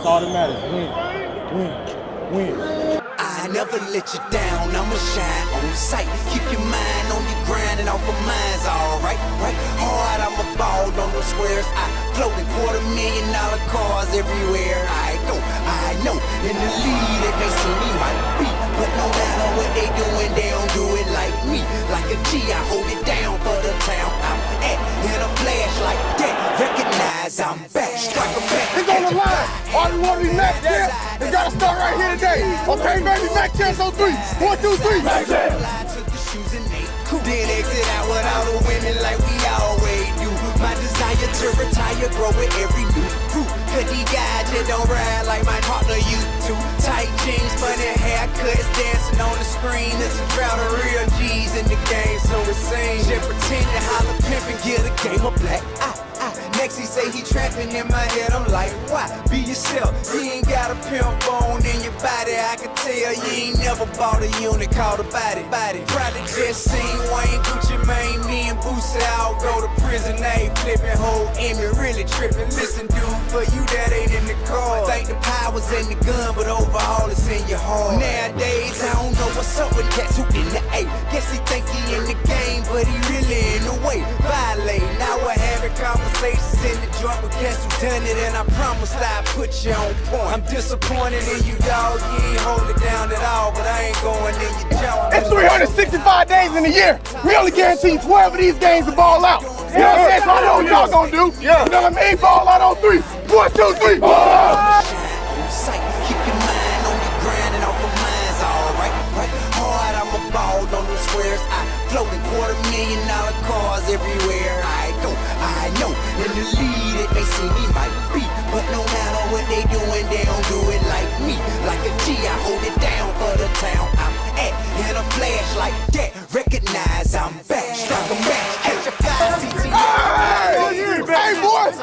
That's all that matters. Win. I never let you down, I'ma shine on sight. Keep your mind on your grind and off of mine's alright, right? Hard, I'ma ball on those squares. I float in $250,000 cars everywhere I go. I know in the lead it may see me might be, but no matter what they doing, they don't do it like me. Like a G, I hold it down for the town I'm at. In a flash like that, recognize I'm back. Strike 'em back. It's on the line. All you want to be Mac champs, they got to start right here today. Okay, baby, Mac champs on 3. 1, 2, 3. Mac champs. Then exit out with all the women like we always do. My desire to retire grow with every new crew. Cause these guys just don't ride like my partner used to. Tight jeans, funny haircuts, dancing on the screen. It's a drought of real G's in the game, so it seems. Just pretend to holler, pimp and get a game of black. Next he say he trapping in my head, I'm like, why? Be yourself, you ain't got a pimp bone in your body. I can tell you ain't never bought a unit called a body. Probably just seen Wayne, Gucci Mane, me and Boosie all go to prison. They flipping whole image, really tripping. Listen, dude, for you that ain't in the car. Think the power's in the gun, but overall it's in your heart. Nowadays I don't know what's up with cats who in the A. Guess he think he in the game, but he really in the way. Violate, now we're having conversations in the joint with cats who done it, and I promise I'll put you on point. I'm disappointed in you, dog. You ain't hold it down at all, but I ain't going in your jaw. It's 365 days in a year. We only guarantee 12 of these games to ball out. You know what I'm saying? So I know what y'all gonna do. You know what I mean? Ball out on 3. 1, 2, 3. Keep your mind on your grind and off of mine's alright, right? Hard, I'm a ball on those squares. I float in $250,000 cars everywhere I go. I know in the lead it may see me might be, but no matter what they doing, they don't do it like me. Like a G, I hold it down for the town I'm at. In a flash like that, recognize I'm back. Strike 'em back, catch a 5 Hey, boys.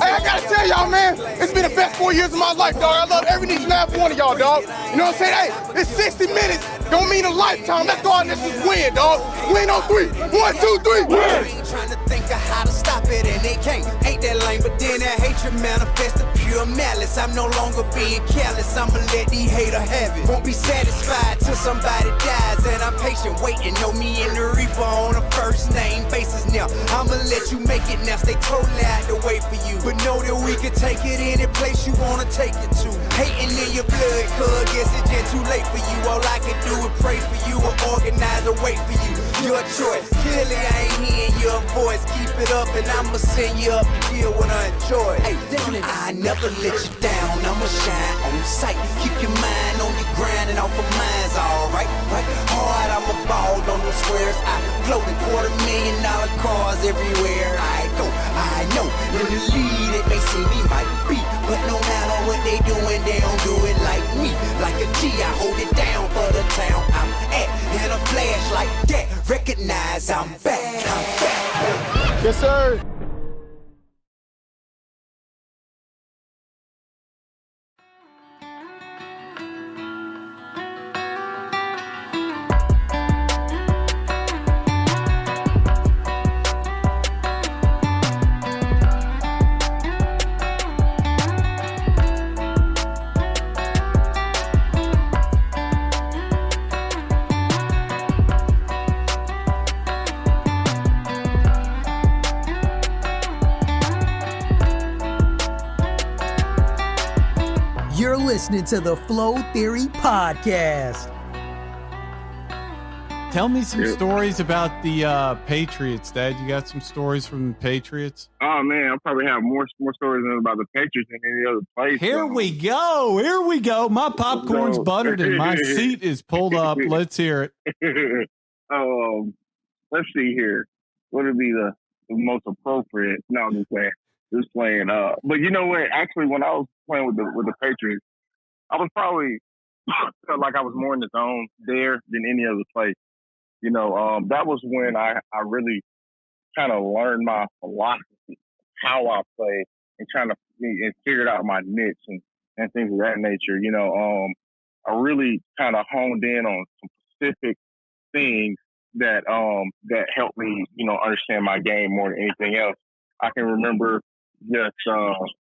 Hey, I gotta tell y'all, man, it's been the best 4 years of my life, dog. I love every each and every one of y'all, dog. You know what I'm saying? Hey, it's 60 minutes. Don't mean a lifetime. Let's go out and let's just win, dog. Win on 3. 1, 2, 3. Win. Trying to think of how to stop it and they can't. Ain't that lame, but then that hatred manifests the pure malice. I'm no longer being careless. I'ma let these haters have it. Won't be satisfied till somebody dies, and I'm patient waiting. Know me and the Reaper on a first name basis now. I'ma let you make it now. Stay totally out the way for you, but know that we can take it any place you wanna take it to. Hating in your blood, cuz guess it's just too late for you. All I can do is pray for you or organize a wait for you. Your choice. Clearly I ain't hearing your voice. Keep it up and I'ma send you up to deal when I enjoy. Hey, I never let you down. I'ma shine on sight. Keep your mind on your grind and off of mine's alright, right? Hard, I'ma ball on those squares. I float in $250,000 cars everywhere I go. I know in the lead it may see me might be, but no matter what they doing, they don't do it like me. Like a G, I hold it down for the town I'm at. In a flash like that, recognize I'm back. I'm back. Yes, sir. You're listening to the Flow Theory Podcast. Tell me some stories about the Patriots, Dad. You got some stories from the Patriots? Oh man, I'll probably have more stories about the Patriots than any other place. Here we go. My popcorn's buttered and my seat is pulled up. Let's hear it. Let's see here. What would be the most appropriate? No, I'm just playing. But you know what? Actually, when I was playing with the Patriots, I was probably felt like I was more in the zone there than any other place. You know, that was when I really kind of learned my philosophy, how I play, and and figured out my niche and things of that nature. You know, I really kind of honed in on some specific things that helped me, you know, understand my game more than anything else. I can remember just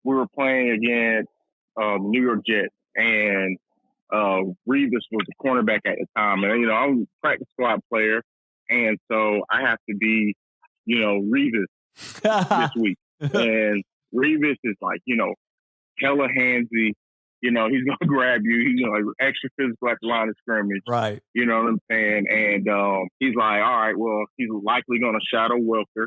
we were playing against New York Jets, and Revis was the cornerback at the time. And, I'm a practice squad player, and so I have to be, Revis this week. And Revis is like, hella handsy. He's going to grab you. He's extra physical at the line of scrimmage. Right. You know what I'm saying? And he's like, all right, well, he's likely going to shadow Welker.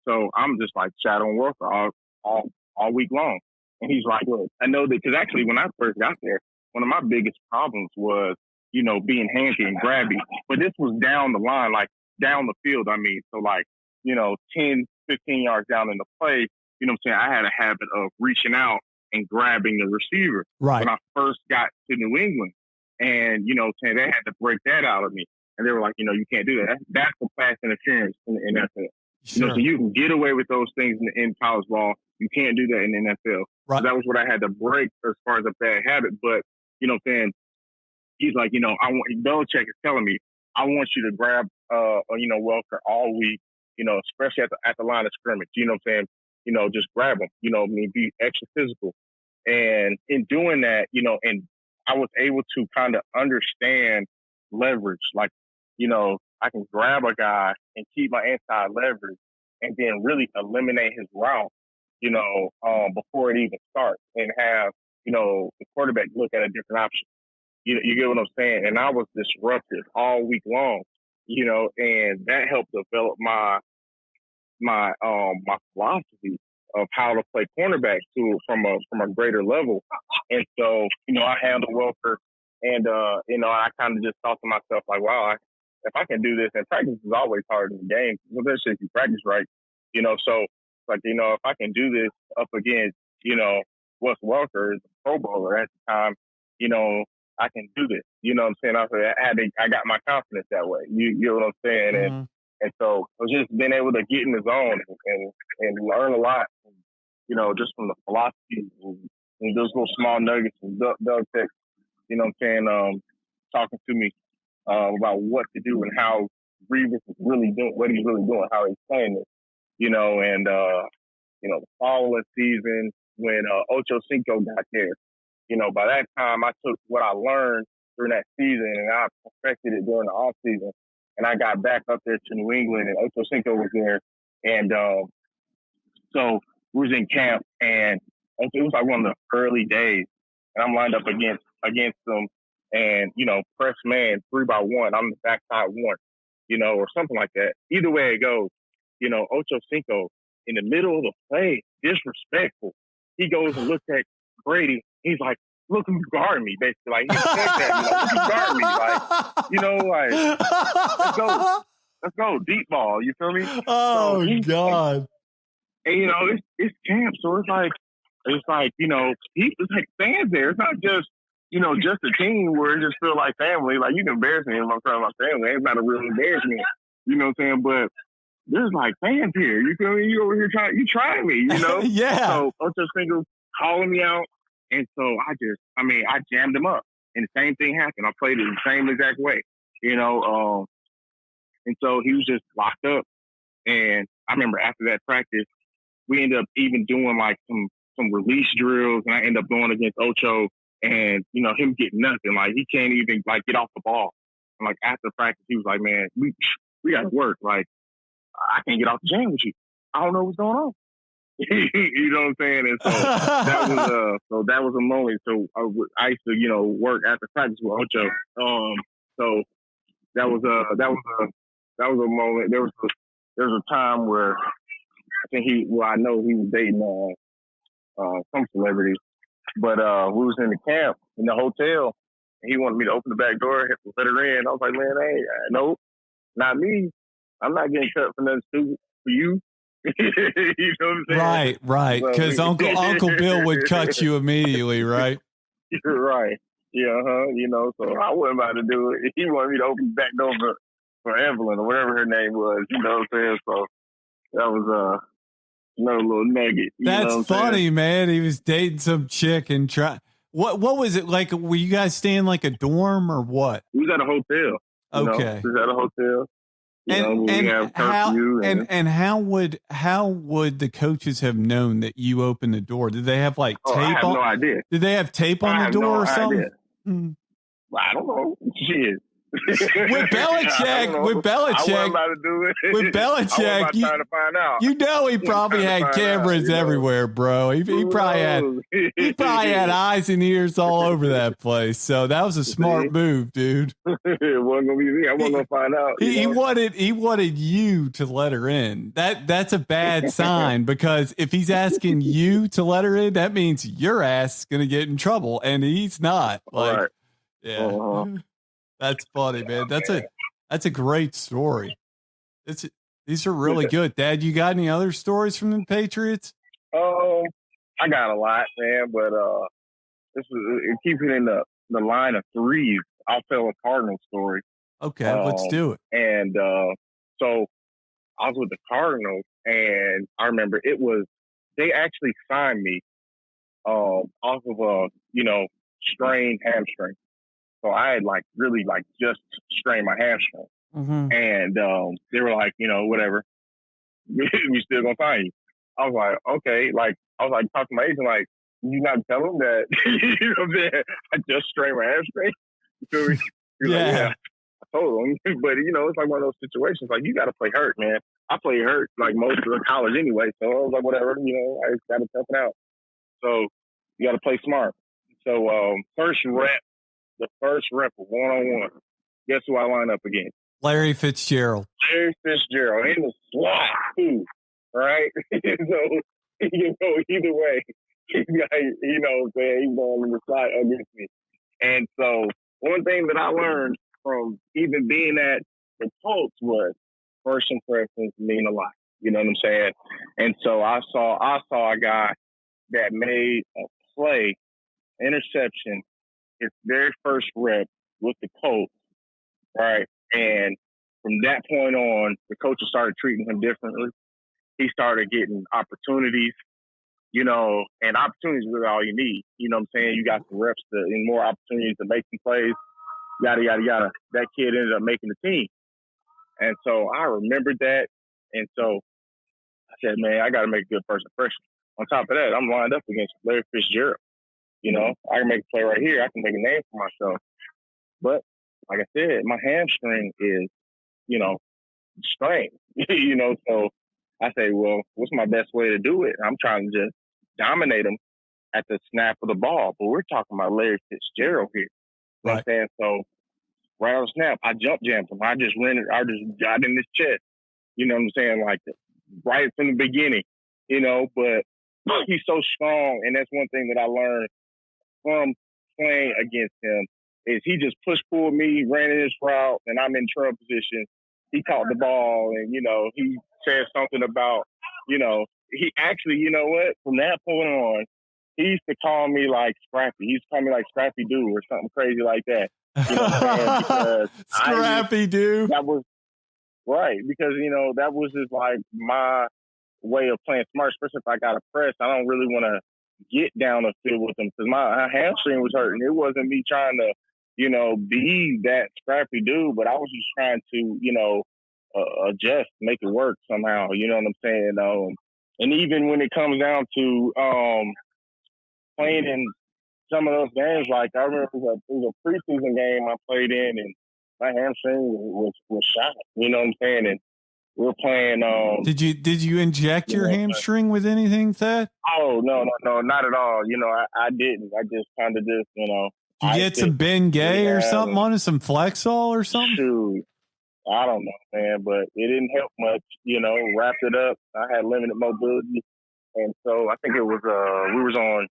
So I'm just like shadowing Welker all week long. And he's like, look, I know that, because actually when I first got there, one of my biggest problems was, being handsy and grabby. But this was down the line, like down the field, I mean. So like, 10, 15 yards down in the play, you know what I'm saying? I had a habit of reaching out and grabbing the receiver when I first got to New England. And, they had to break that out of me. And they were like, you can't do that. That's a pass interference in the NFL. Sure. So you can get away with those things in college ball. You can't do that in the NFL. Right. So that was what I had to break as far as a bad habit. But, he's like, Belichick is telling me, I want you to grab, Welker all week, especially at the line of scrimmage. You know what I'm saying? Just grab him, be extra physical. And in doing that, and I was able to kind of understand leverage. Like, I can grab a guy and keep my inside leverage and then really eliminate his route, before it even starts, and have, the quarterback look at a different option. You get what I'm saying? And I was disruptive all week long, and that helped develop my philosophy of how to play cornerback from a greater level. And so, I handle Welker, and I kind of just thought to myself, like, wow, if I can do this, and practice is always hard in the game, especially if you practice right, so like, if I can do this up against, Wes Welker, the Pro Bowler at the time, I can do this. You know what I'm saying? I got my confidence that way. You know what I'm saying? Mm-hmm. And so I was just being able to get in the zone and learn a lot, just from the philosophy and those little small nuggets and Doug Tech, talking to me about what to do and how Revis is really doing, what he's really doing, how he's playing it, and the following season when Ocho Cinco got there, by that time I took what I learned during that season and I perfected it during the off season. And I got back up there to New England, and Ocho Cinco was there. And so we was in camp, and it was like one of the early days. And I'm lined up against them, and, press man 3-by-1. I'm the backside one, or something like that. Either way it goes, Ocho Cinco, in the middle of the play, disrespectful. He goes and looks at Brady. He's like, look who's guarding me, basically. Like, he said that, look who's guarding me. Like, let's go, deep ball. You feel me? Oh, so God. And, it's camp, so it's like, it's like fans there. It's not just, just a team where it just feel like family. Like, you can embarrass me if I'm trying my family. It's not a real embarrassment. You know what I'm saying? But there's like fans here. You feel me? You over here trying me, Yeah. So Ocho Cinco calling me out. And so I jammed him up. And the same thing happened. I played it the same exact way, and so he was just locked up. And I remember after that practice, we ended up even doing like some release drills, and I ended up going against Ocho, and him getting nothing. Like, he can't even like get off the ball. And like after practice, he was like, man, we got to work. Like, I can't get off the jam with you. I don't know what's going on. You know what I'm saying? And so that was a moment. So I used to, work after practice with Ocho. So that was a moment. There was a time where I think I know he was dating some celebrity, but we was in the camp in the hotel, and he wanted me to open the back door, let her in. I was like, man, hey, nope, not me. I'm not getting cut for nothing stupid for you. You know what I'm saying? Right. Because Uncle Bill would cut you immediately, right? Right. Yeah, so I wasn't about to do it. He wanted me to open the back door for Evelyn or whatever her name was, you know what I'm saying? So that was another little nugget. That's funny, man. He was dating some chick and what was it like? Were you guys staying like a dorm or what? We was at a hotel. Okay. We was at a hotel. We have curfew. How would the coaches have known that you opened the door? Did they have like tape? I have no idea. Did they have tape on the door or something? I don't know. Shit. With Belichick, I wasn't about to do it. With Belichick, trying to find out. He probably had cameras everywhere, bro. He probably had eyes and ears all over that place. So that was a smart move, dude. It wasn't gonna be me. I wasn't gonna find out. He wanted you to let her in. That's a bad sign, because if he's asking you to let her in, that means your ass is gonna get in trouble, and he's not. Like, right. Yeah. Uh-huh. That's funny, man. That's a great story. These are really good. Dad, you got any other stories from the Patriots? I got a lot, man, but this is keeping in the line of threes. I'll tell a Cardinal story. Okay, let's do it. And so I was with the Cardinals, and I remember they actually signed me off of a strained hamstring. So I had really just strained my hamstring. Mm-hmm. And they were like, whatever, we still gonna sign you. I was like, okay. I was like, talk to my agent, like, you not tell them that, you know what I'm saying? I just strained my hamstring. So he's like, yeah, I told him. But, it's like one of those situations, like, you got to play hurt, man. I play hurt like most of the college anyway. So I was like, whatever, I just got to tough it out. So you got to play smart. So the first rep of one-on-one, guess who I line up against? Larry Fitzgerald. Larry Fitzgerald in the slot, too, right? So, either way, he's going in the slot against me. And so one thing that I learned from even being at the Colts was first impressions mean a lot. You know what I'm saying? And so I saw a guy that made a play, interception, his very first rep with the Colts, right? And from that point on, the coaches started treating him differently. He started getting opportunities, and opportunities is really all you need. You know what I'm saying? You got some reps and more opportunities to make some plays, yada, yada, yada. That kid ended up making the team. And so I remembered that. And so I said, man, I got to make a good first impression. On top of that, I'm lined up against Larry Fitzgerald. I can make a play right here. I can make a name for myself. But like I said, my hamstring is, strained, so I say, well, what's my best way to do it? I'm trying to just dominate him at the snap of the ball. But we're talking about Larry Fitzgerald here. You know what I'm saying? So right on the snap, I jump jammed him. I just got in his chest. You know what I'm saying? Like right from the beginning, but he's so strong. And that's one thing that I learned from playing against him is he just pulled me, ran in his route, and I'm in trail position. He caught the ball, and, he said something about, he actually, from that point on, he used to call me like Scrappy. He used to call me like Scrappy Doo or something crazy like that. You know what I'm saying? Scrappy Doo. That was right, because, that was just like my way of playing smart, especially if I got a press. I don't really want to get down the field with him because my hamstring was hurting. It wasn't me trying to, be that scrappy dude, but I was just trying to, adjust, make it work somehow. You know what I'm saying? And even when it comes down to playing in some of those games, like I remember it was a preseason game I played in, and my hamstring was shot. You know what I'm saying? And we're playing. Did you inject your hamstring with anything, Thad? Oh no, not at all. I didn't. I just kind of Did you get some Ben Gay or something on it, some Flexol or something? Shoot, I don't know, man, but it didn't help much. Wrapped it up. I had limited mobility, and so I think it was we was on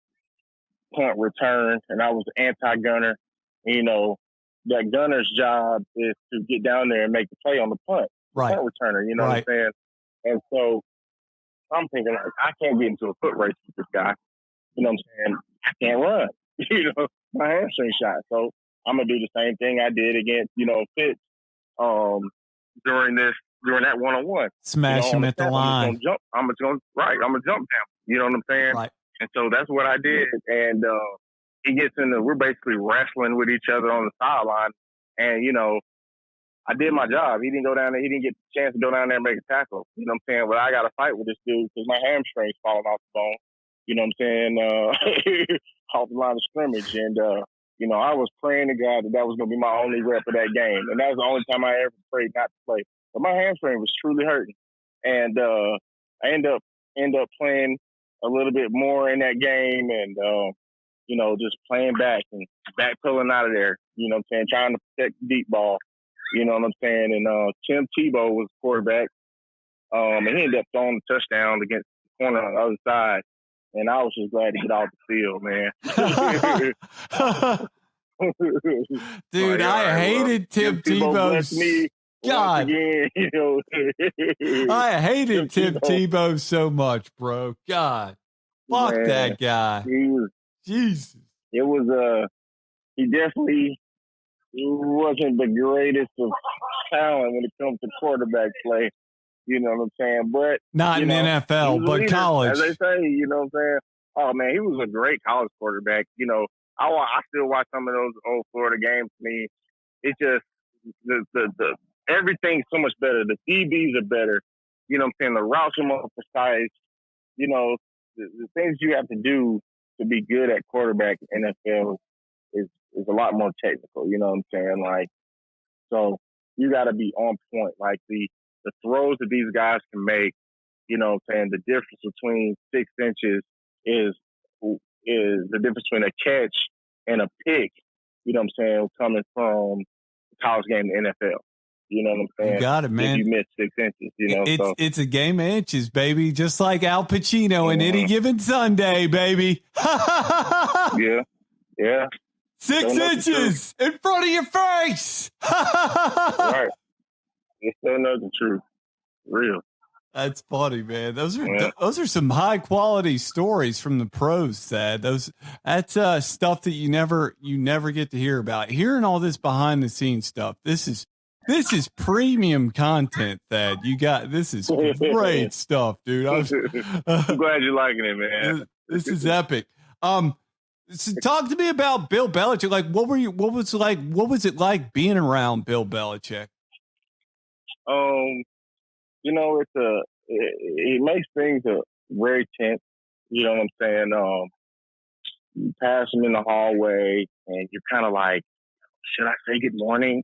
punt return, and I was anti-gunner. That gunner's job is to get down there and make the play on the punt. Right. Punt returner, you know what I'm saying? And so I'm thinking, like, I can't get into a foot race with this guy. You know what I'm saying? I can't run. My hamstring shot. So I'm gonna do the same thing I did against, Fitz during that one-on-one. Smash him at the line. I'm gonna jump down. You know what I'm saying? Right. And so that's what I did. And he gets we're basically wrestling with each other on the sideline. And, I did my job. He didn't go down there. He didn't get the chance to go down there and make a tackle. You know what I'm saying? But I got to fight with this dude because my hamstring's falling off the bone. You know what I'm saying? Off the line of scrimmage. And, you know, I was praying to God that was going to be my only rep of that game. And that was the only time I ever prayed not to play. But my hamstring was truly hurting. And I end up playing a little bit more in that game and, you know, just playing back and backpedaling out of there. You know what I'm saying? Trying to protect the deep ball. You know what I'm saying? And Tim Tebow was the quarterback. And he ended up throwing a touchdown against the corner on the other side. And I was just glad to get off the field, man. Dude, like, I hated Tim Tebow. God. Again, you know. I hated Tim Tebow so much, bro. God. Fuck man, that guy. Jesus. It was, he definitely wasn't the greatest of talent when it comes to quarterback play. You know what I'm saying? But not in the NFL, but college. As they say, you know what I'm saying? Oh, man, he was a great college quarterback. You know, I still watch some of those old Florida games. I mean, it's just the everything's so much better. The DBs are better. You know what I'm saying? The routes are more precise. You know, the things you have to do to be good at quarterback in NFL is a lot more technical. You know what I'm saying? Like, so you got to be on point. Like the throws that these guys can make, you know what I'm saying? The difference between 6 inches is the difference between a catch and a pick, you know what I'm saying, coming from the college game to NFL. You know what I'm saying? You got it, man. If you miss 6 inches, you know. It's a game of inches, baby. Just like Al Pacino in Any Given Sunday, baby. Yeah. 6 inches in front of your face. Right. You still know the truth. Real. That's funny, man. Those are some high quality stories from the pros, Thad. That's stuff that you never get to hear about. Hearing all this behind the scenes stuff. This is premium content, Thad. This is great stuff, dude. I'm glad you're liking it, man. This is epic. So talk to me about Bill Belichick. Like, what was it like being around Bill Belichick? You know, it makes things very tense. You know what I'm saying? You pass him in the hallway, and you're kind of like, should I say good morning?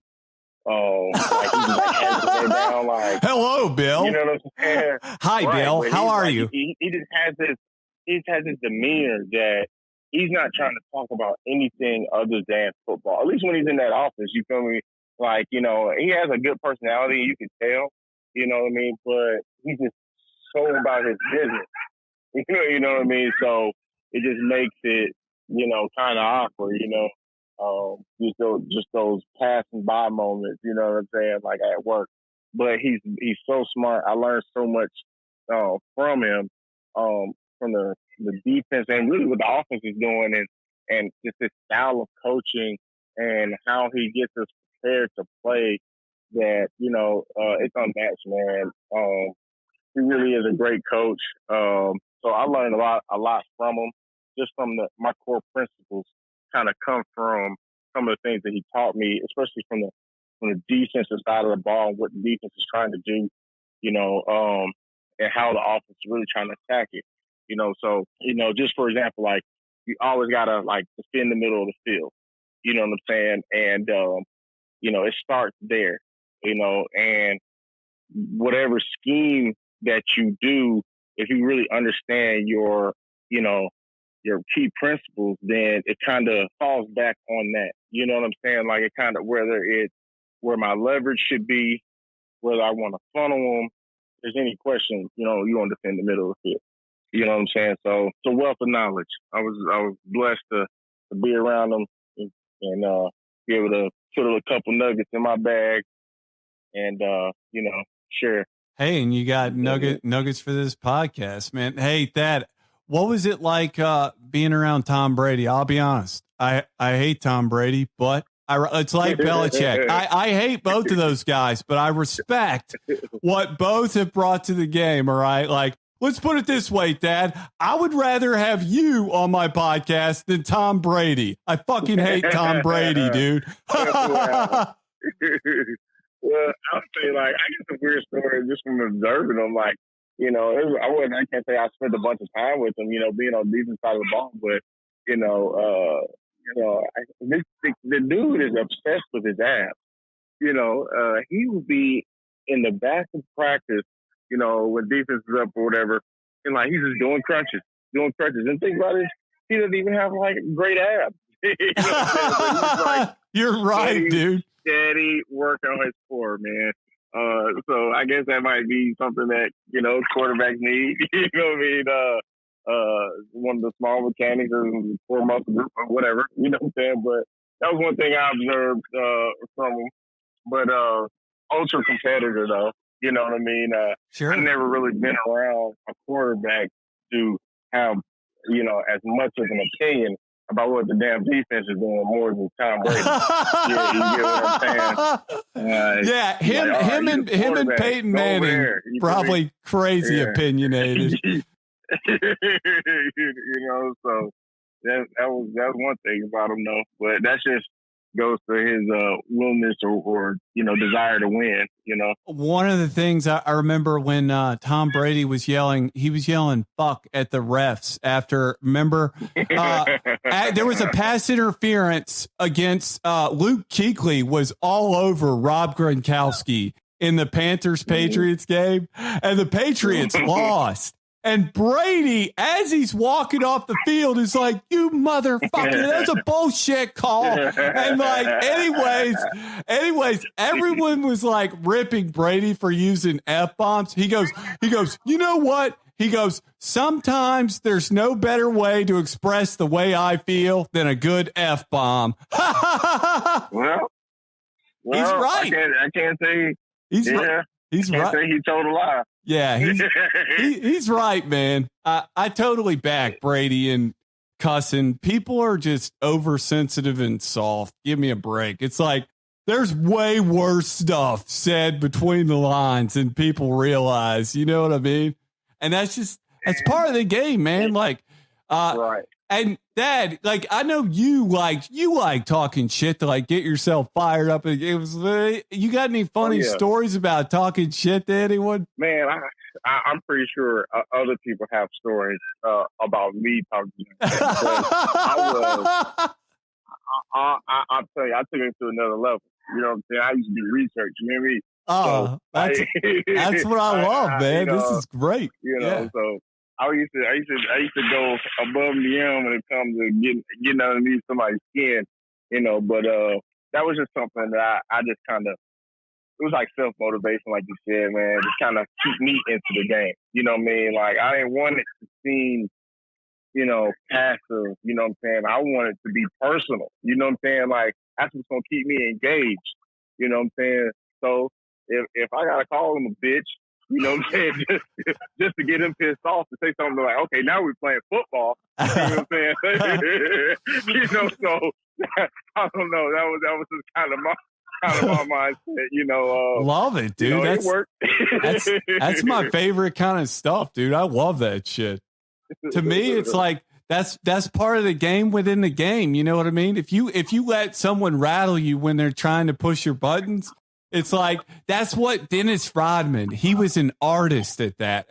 Like he's like has his head down, like, hello, Bill. You know what I'm saying? Hi, right, Bill. How are you? He just has this demeanor that he's not trying to talk about anything other than football. At least when he's in that office, you feel me? Like, you know, he has a good personality, you can tell. You know what I mean? But he's just so about his business. You know what I mean? So it just makes it, you know, kind of awkward, you know. Just those passing by moments, you know what I'm saying, like at work. But he's so smart. I learned so much from him, from the defense and really what the offense is doing and just his style of coaching and how he gets us prepared to play. That, you know, it's unmatched, man. He really is a great coach. So I learned a lot from him, just from my core principles kind of come from some of the things that he taught me, especially from the defensive side of the ball and what the defense is trying to do, you know, and how the offense is really trying to attack it, you know. So, you know, just for example, like you always gotta like defend the middle of the field, you know what I'm saying? And you know, it starts there. You know, and whatever scheme that you do, if you really understand your key principles, then it kind of falls back on that. You know what I'm saying? Like it kind of, whether it's where my leverage should be, whether I want to funnel them, if there's any question, you know, you want to defend the middle of the field. You know what I'm saying? So it's a wealth of knowledge. I was blessed to be around them and be able to put a couple nuggets in my bag. And, you know, sure. Hey, and you got nuggets for this podcast, man. Hey, Thad, what was it like being around Tom Brady? I'll be honest. I hate Tom Brady, but it's like Belichick. I hate both of those guys, but I respect what both have brought to the game, all right? Like, let's put it this way, Thad. I would rather have you on my podcast than Tom Brady. I fucking hate Tom Brady, dude. Well, I'll say, like, I get some weird stories just from observing them. Like, I can't say I spent a bunch of time with him, being on the defense side of the ball, but, the dude is obsessed with his abs. He would be in the back of practice, when defense is up or whatever, and like he's just doing crunches. And think about it, he doesn't even have like great abs. You're right, dude. Steady work on his core, man. So I guess that might be something that quarterbacks need. You know what I mean? One of the small mechanics or core muscle group or whatever. You know what I'm saying? But that was one thing I observed from him. But ultra competitor though. You know what I mean? Sure. I've never really been around a quarterback to have as much of an opinion about what the damn defense is doing more than Tom Brady. Yeah, you get what I'm saying? Him and Peyton Manning probably crazy opinionated. So that was one thing about him though. But that's just goes to his willingness or desire to win. One of the things I remember when Tom Brady was yelling "fuck" at the refs after. Remember, there was a pass interference against Luke Kuechly was all over Rob Gronkowski in the Panthers-Patriots game, and the Patriots lost. And Brady, as he's walking off the field, is like, "You motherfucker, that's a bullshit call." And like, anyways, everyone was like ripping Brady for using F-bombs. He goes, "You know what?" He goes, "Sometimes there's no better way to express the way I feel than a good F-bomb." well, he's right. I can't say he's right. He's right. Say he told a lie. Yeah, he's right, man. I totally back Brady and cussing. People are just oversensitive and soft. Give me a break. It's like there's way worse stuff said between the lines than people realize. You know what I mean? And that's part of the game, man. Like, right. And Dad, like, I know you like talking shit to like get yourself fired up. You got any funny stories about talking shit to anyone? Man, I'm pretty sure other people have stories about me talking shit. I'll tell you, I took it to another level. You know what I'm saying? I used to do research. You know what I mean? Oh, that's what I love, man. This is great. So I used to go above and beyond when it comes to getting underneath somebody's skin, but that was just something that I just kind of, it was like self-motivation, like you said, man, just kind of keep me into the game. You know what I mean? Like, I didn't want it to seem, passive, you know what I'm saying? I want it to be personal, you know what I'm saying? Like, that's what's going to keep me engaged, you know what I'm saying? So if I got to call him a bitch, you know what I'm saying? Just to get him pissed off, to say something like, okay, now we're playing football. You know what I'm saying? So I don't know. That was just kind of my mindset, love it, dude. It worked. that's my favorite kind of stuff, dude. I love that shit. To me, it's like that's part of the game within the game. You know what I mean? If you let someone rattle you when they're trying to push your buttons, it's like, that's what Dennis Rodman, he was an artist at that,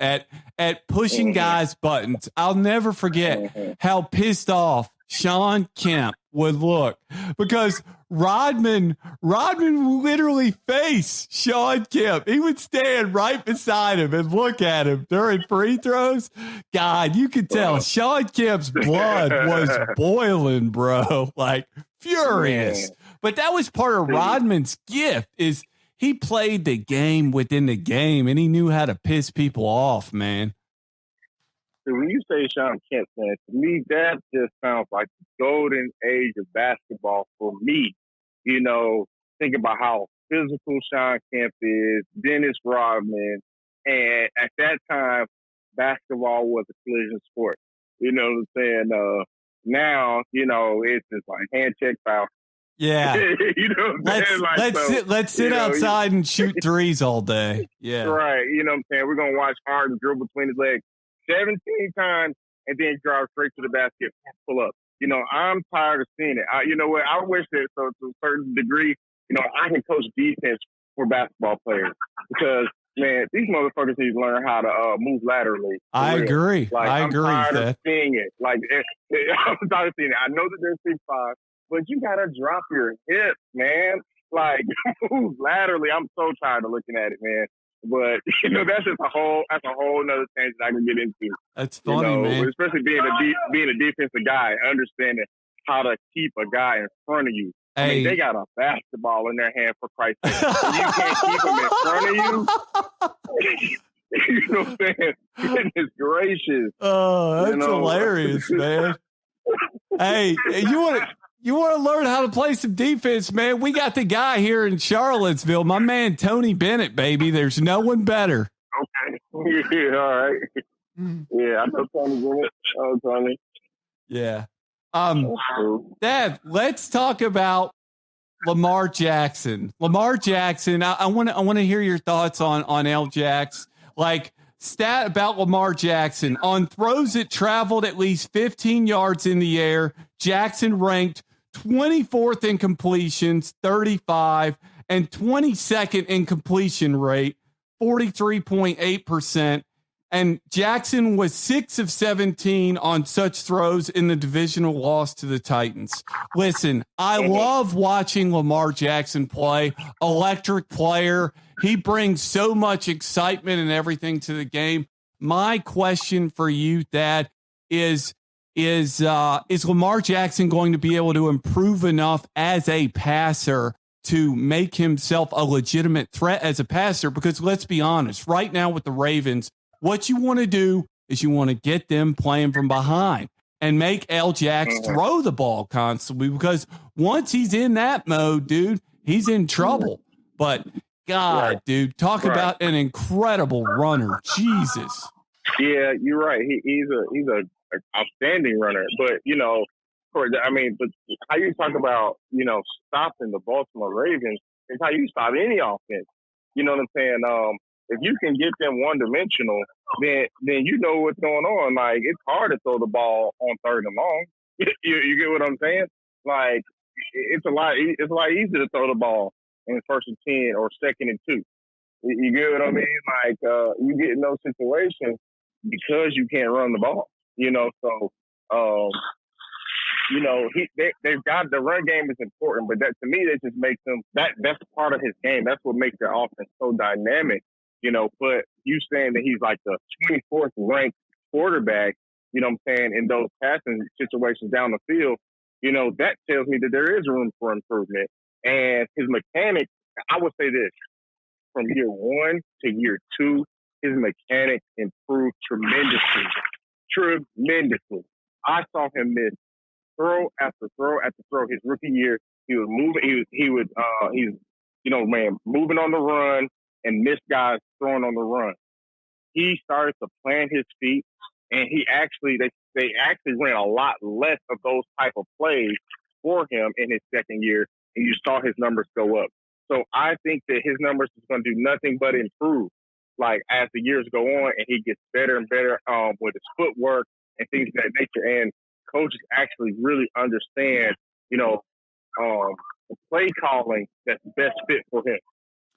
at pushing guys' buttons. I'll never forget how pissed off Sean Kemp would look, because Rodman would literally face Sean Kemp. He would stand right beside him and look at him during free throws. God, you could tell Sean Kemp's blood was boiling, bro, like furious. But that was part of Rodman's gift, is he played the game within the game, and he knew how to piss people off, man. When you say Sean Kemp, man, to me, that just sounds like the golden age of basketball for me. Think about how physical Sean Kemp is, Dennis Rodman, and at that time, basketball was a collision sport. You know what I'm saying? Now, it's just like hand check foul. Yeah. You know what I'm saying? Let's sit outside and shoot threes all day. Yeah. Right. You know what I'm saying? We're going to watch Harden dribble between his legs 17 times and then drive straight to the basket, pull up. I'm tired of seeing it. You know what? I wish that, so to a certain degree, I can coach defense for basketball players because, man, these motherfuckers need to learn how to move laterally. I agree. Like, I I'm agree tired with of that. seeing it. Like, I'm tired of seeing it. I know that they're 6'5", but you got to drop your hips, man. Like, move laterally. I'm so tired of looking at it, man. But, that's just a whole nother tangent I can get into. That's funny, man. Especially being a defensive guy, understanding how to keep a guy in front of you. Hey. I mean, they got a basketball in their hand, for Christ's sake. And you can't keep them in front of you. You know what I'm saying? Goodness gracious. Oh, that's hilarious, man. Hey, you want to learn how to play some defense, man? We got the guy here in Charlottesville, my man Tony Bennett, baby. There's no one better. Okay. Yeah, all right. Yeah, I know Tony Bennett. Oh, Tony. Yeah. Dad, let's talk about Lamar Jackson. Lamar Jackson, I want to hear your thoughts on L-Jax. Like, stat about Lamar Jackson. On throws that traveled at least 15 yards in the air, Jackson ranked 24th in completions, 35, and 22nd in completion rate, 43.8%. And Jackson was 6 of 17 on such throws in the divisional loss to the Titans. Listen, I love watching Lamar Jackson play. Electric player. He brings so much excitement and everything to the game. My question for you, Thad, is Lamar Jackson going to be able to improve enough as a passer to make himself a legitimate threat as a passer? Because let's be honest, right now with the Ravens, what you want to do is you want to get them playing from behind and make L-Jax throw the ball constantly, because once he's in that mode, dude, he's in trouble. But God, dude, talk about an incredible runner. Jesus. Yeah, you're right. He's a outstanding runner. But but how you talk about stopping the Baltimore Ravens is how you stop any offense. You know what I'm saying? If you can get them one-dimensional, then you know what's going on. Like, it's hard to throw the ball on 3rd and long. You get what I'm saying? Like, it's a lot easier to throw the ball in 1st and 10 or 2nd and 2. You get what I mean? Like, you get in those situations because you can't run the ball. They've got the run game is important, but that, to me, that just makes them that's part of his game. That's what makes their offense so dynamic. But you saying that he's like the 24th ranked quarterback, in those passing situations down the field, that tells me that there is room for improvement. And his mechanics, I would say this, from year 1 to year 2, his mechanics improved tremendously. I saw him miss throw after throw after throw. His rookie year, he was moving. He's moving on the run and miss guys throwing on the run. He started to plant his feet, and they actually ran a lot less of those type of plays for him in his second year, and you saw his numbers go up. So I think that his numbers is going to do nothing but improve, like, as the years go on, and he gets better and better with his footwork and things of that nature. And coaches actually really understand, the play calling that's best fit for him.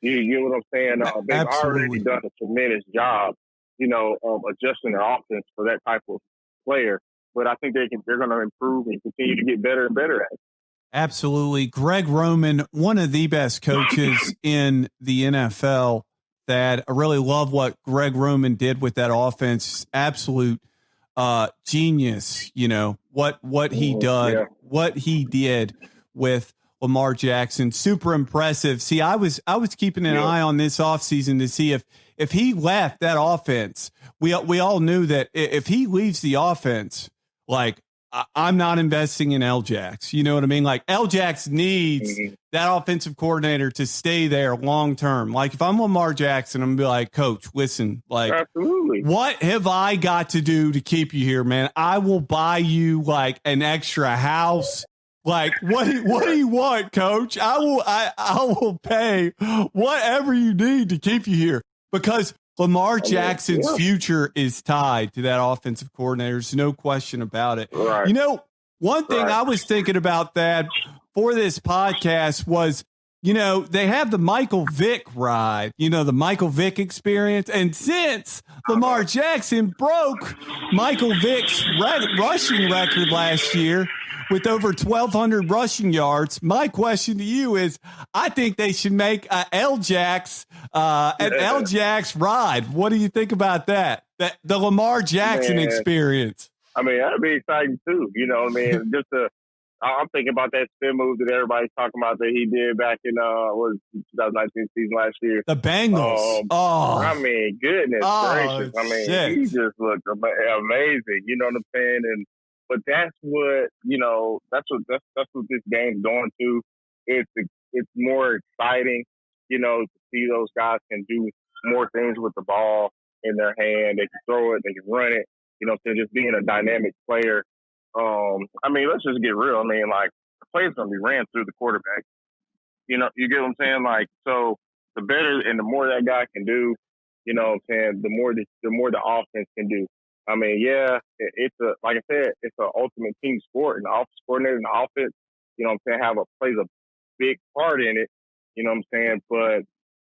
You get what I'm saying? They've already done a tremendous job, of adjusting their offense for that type of player. But I think they're going to improve and continue to get better and better at it. Absolutely. Greg Roman, one of the best coaches in the NFL. That I really love what Greg Roman did with that offense. Absolute genius, what he did, what he did with Lamar Jackson. Super impressive. See, I was keeping an eye on this offseason to see if he left that offense. We all knew that if he leaves the offense, like, I'm not investing in L-Jax. You know what I mean? Like, L-Jax needs that offensive coordinator to stay there long term. Like, if I'm Lamar Jackson, I'm gonna be like, Coach, listen, like, absolutely, what have I got to do to keep you here, man? I will buy you like an extra house. Like, what do you want, Coach? I will pay whatever you need to keep you here, because Lamar Jackson's future is tied to that offensive coordinator. There's no question about it. Right. One thing I was thinking about that for this podcast was you know, they have the Michael Vick ride, you know, the Michael Vick experience. And since Lamar Jackson broke Michael Vick's rushing record last year with over 1,200 rushing yards, my question to you is, I think they should make an L-Jax ride. What do you think about that? The Lamar Jackson experience. I mean, that'd be exciting too. You know what I mean? I'm thinking about that spin move that everybody's talking about that he did back in 2019 season last year. The Bengals. I mean, goodness gracious. I mean, shit. he just looked amazing. You know what I'm saying? But that's what, you know, that's what this game's going to. It's more exciting, you know, to see those guys can do more things with the ball in their hand. They can throw it, they can run it. You know, so just being a dynamic player. I mean, let's just get real. I mean, like, the play's going to be ran through the quarterback. You know, you get what I'm saying? Like, so the better and the more that guy can do, you know what I'm saying, the more the offense can do. I mean, yeah, like I said, it's an ultimate team sport, and the offense coordinator and the offense, you know what I'm saying, plays a big part in it, you know what I'm saying? But,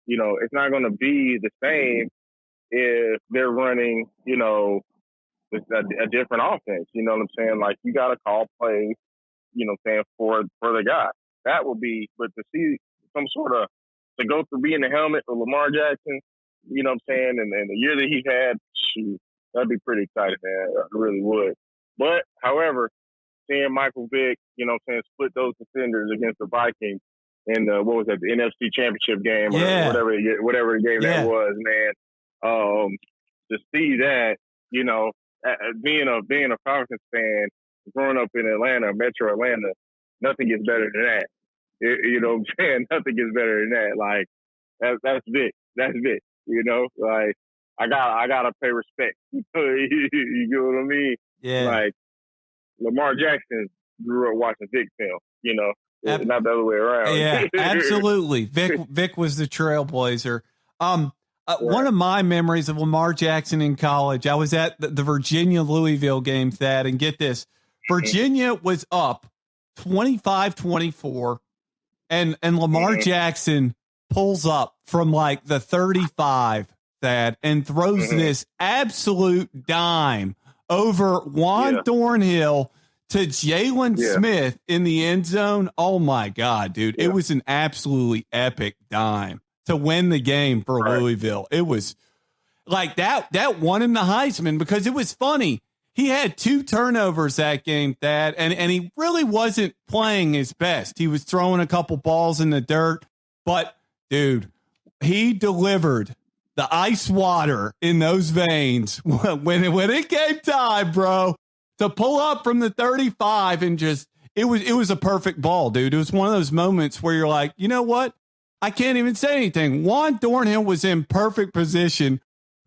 you know, it's not going to be the same if they're running, you know, a different offense, you know what I'm saying? Like, you got to call plays, you know what I'm saying, for the guy. That will be, but to see some sort of, to go through being the helmet of Lamar Jackson, you know what I'm saying, and the year that he's had, shoot, that'd be pretty exciting, man. I really would. But, however, seeing Michael Vick, you know what I'm saying, split those defenders against the Vikings in the NFC Championship game or whatever game that was, man. To see that, you know, being a Falcons fan, growing up in Atlanta, Metro Atlanta, nothing gets better than that. You know what I'm saying? Nothing gets better than that. Like, that's Vic. That's Vic. You know, like, I gotta pay respect. You know what I mean? Yeah. Like, Lamar Jackson grew up watching Vic film. You know, not the other way around. Yeah, absolutely. Vic was the trailblazer. One of my memories of Lamar Jackson in college, I was at the Virginia-Louisville game, Thad, and get this. Virginia was up 25-24, and Lamar Jackson pulls up from like the 35, Thad, and throws this absolute dime over Juan Thornhill to Jalen Smith in the end zone. Oh, my God, dude. It was an absolutely epic dime to win the game for Louisville. It was like that won him the Heisman because it was funny. He had 2 turnovers that game, Thad, and he really wasn't playing his best. He was throwing a couple balls in the dirt, but, dude, he delivered the ice water in those veins when it came time, bro, to pull up from the 35 and just it was a perfect ball, dude. It was one of those moments where you're like, you know what? I can't even say anything. Juan Thornhill was in perfect position.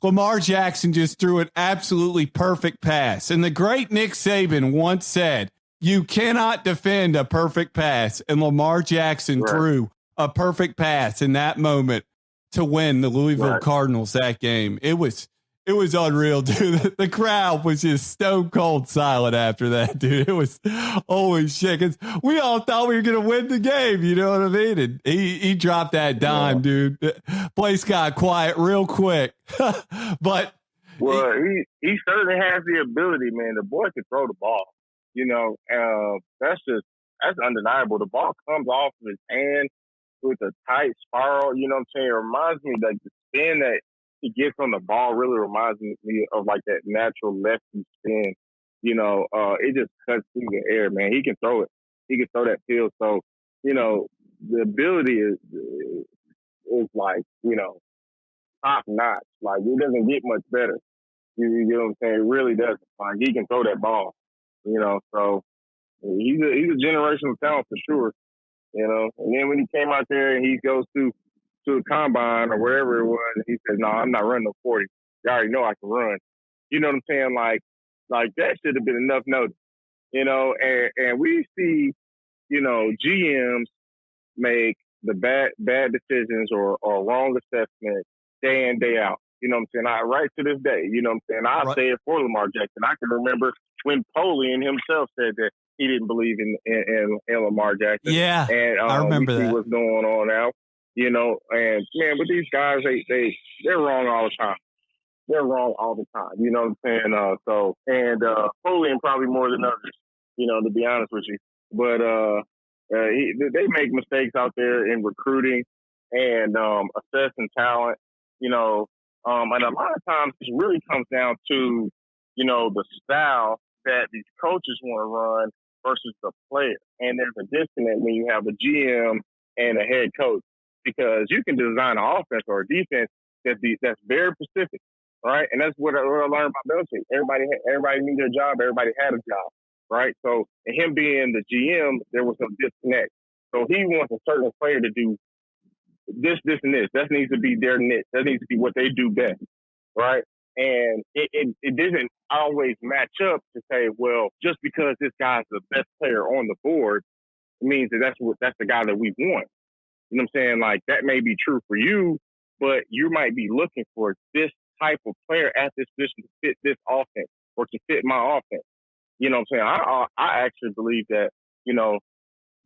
Lamar Jackson just threw an absolutely perfect pass. And the great Nick Saban once said, you cannot defend a perfect pass. And Lamar Jackson threw a perfect pass in that moment to win the Louisville Cardinals that game. It was unreal, dude. The crowd was just stone cold silent after that, dude. It was holy shit. 'Cause we all thought we were going to win the game. You know what I mean? And he dropped that dime, dude. Place got quiet real quick. But he certainly has the ability, man. The boy can throw the ball. You know, that's undeniable. The ball comes off of his hand with a tight spiral. You know what I'm saying? It reminds me, like, the spin that he gets on the ball really reminds me of like that natural lefty spin. You know, it just cuts through the air, man. He can throw it. He can throw that field. So, you know, the ability is like, you know, top notch. Like, it doesn't get much better. You know what I'm saying? It really doesn't. Like, he can throw that ball. You know, so he's a generational talent for sure. You know, and then when he came out there and he goes to a combine or wherever it was, and he says, "No, I'm not running no 40. You already know I can run." You know what I'm saying? Like that should have been enough notice. You know, and we see, you know, GMs make the bad decisions or wrong assessments day in, day out. You know what I'm saying? Right to this day, you know what I'm saying? I'll say it for Lamar Jackson. I can remember when Polian himself said that he didn't believe in Lamar Jackson. Yeah, and I remember we see that. what's going on now. You know, and man, with these guys, they're wrong all the time. They're wrong all the time. You know what I'm saying? Polian probably more than others. You know, to be honest with you, but they make mistakes out there in recruiting and assessing talent. You know, and a lot of times it really comes down to, you know, the style that these coaches want to run versus the player. And there's a disconnect when you have a GM and a head coach, because you can design an offense or a defense that's very specific, right? And that's what I learned about Belichick. Everybody knew their job. Everybody had a job, right? So, and him being the GM, there was some disconnect. So he wants a certain player to do this, and this. That needs to be their niche. That needs to be what they do best, right? And it doesn't always match up to say, well, just because this guy's the best player on the board, it means that's the guy that we want. You know what I'm saying? Like, that may be true for you, but you might be looking for this type of player at this position to fit this offense or to fit my offense. You know what I'm saying? I actually believe that, you know,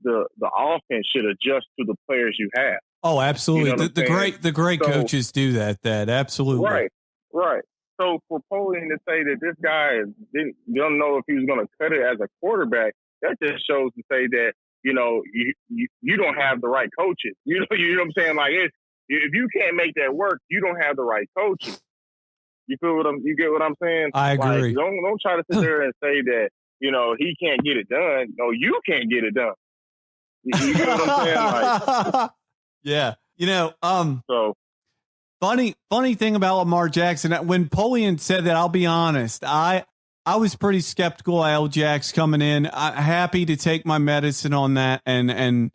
the offense should adjust to the players you have. Oh, absolutely. You know the great coaches do that. Absolutely. Right. So for Polian to say that this guy don't know if he was going to cut it as a quarterback, that just shows to say that, you know, you don't have the right coaches. You know what I'm saying? Like, if you can't make that work, you don't have the right coaches. You get what I'm saying? I agree. Like, don't try to sit there and say that, you know, he can't get it done. No, you can't get it done. You get what I'm saying? Like, yeah. You know, so funny thing about Lamar Jackson, when Polian said that, I'll be honest, I was pretty skeptical of L. Jax coming in. I'm happy to take my medicine on that and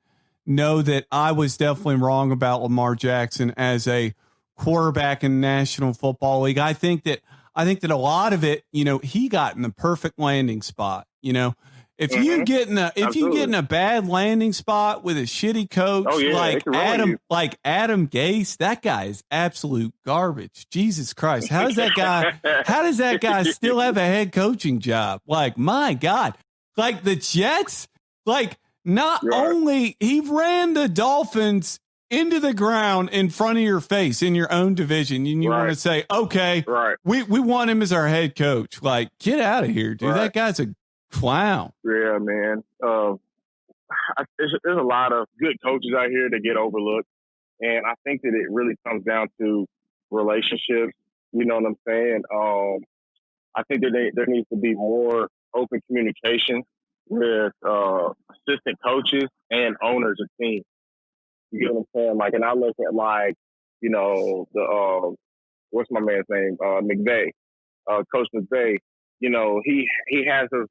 know that I was definitely wrong about Lamar Jackson as a quarterback in the National Football League. I think that a lot of it, you know, he got in the perfect landing spot. You know, if you get in a bad landing spot with a shitty coach like Adam Gase, that guy is absolute garbage. Jesus Christ. How does that guy still have a head coaching job? Like, my God, like the Jets, like only he ran the Dolphins into the ground in front of your face in your own division. And you want to say, okay, we want him as our head coach. Like, get out of here, dude. That guy's a clown. Yeah, man. There's a lot of good coaches out here that get overlooked. And I think that it really comes down to relationships. You know what I'm saying? I think that there needs to be more open communication with assistant coaches and owners of teams. You get what I'm saying? Like, and I look at, like, you know, what's my man's name? McVay, Coach McVay. You know, he has those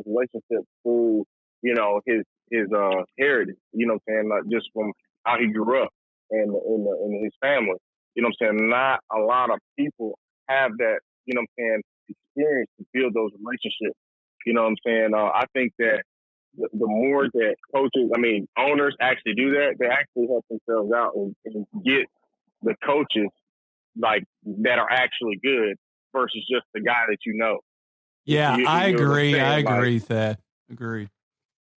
relationships through, you know, his heritage. You know what I'm saying? Like, just from how he grew up and in his family. You know what I'm saying? Not a lot of people have that, you know what I'm saying, experience to build those relationships. You know what I'm saying? I think that the more that coaches, owners actually do that, they actually help themselves out and get the coaches, like, that are actually good versus just the guy that you know. Yeah, I agree. I agree with that. Agreed.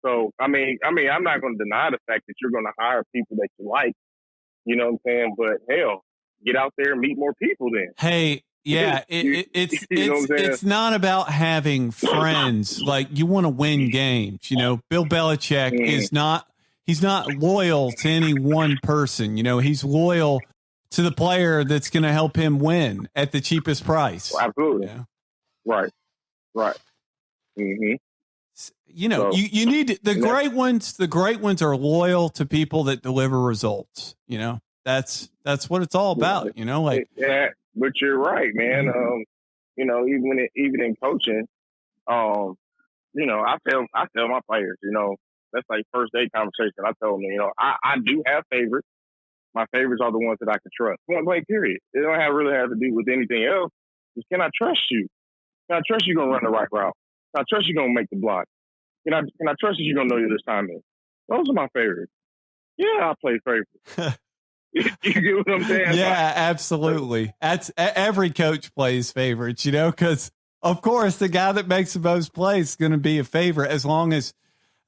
So, I'm not going to deny the fact that you're going to hire people that you like, you know what I'm saying? But hell, get out there and meet more people then. Hey, yeah, it's not about having friends. Like, you want to win games. You know, Bill Belichick he's not loyal to any one person. You know, he's loyal to the player that's going to help him win at the cheapest price. Absolutely. Yeah. Right. Mm-hmm. You know, you need the great ones. The great ones are loyal to people that deliver results. You know, that's what it's all about. You know, like, yeah, but you're right, man. You know, even in coaching, you know, I tell my players, you know, that's like first day conversation. I tell them, you know, I do have favorites. My favorites are the ones that I can trust. Point blank, period. It don't really have to do with anything else. Just, can I trust you? Can I trust you're going to run the right route? Can I trust you're going to make the block? Can I trust that you're going to know your assignment? Those are my favorites. Yeah, I play favorites. You get what I'm saying? Yeah, absolutely. That's every coach plays favorites, you know, because Of course, the guy that makes the most plays is going to be a favorite as long as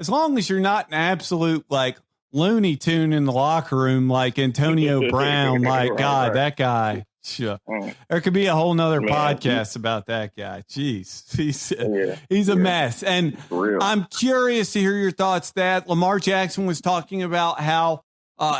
you're not an absolute like Looney Tune in the locker room like Antonio Brown. Like, God, that guy. Sure. There could be a whole nother podcast about that guy. Jeez. He's a mess. And I'm curious to hear your thoughts that Lamar Jackson was talking about how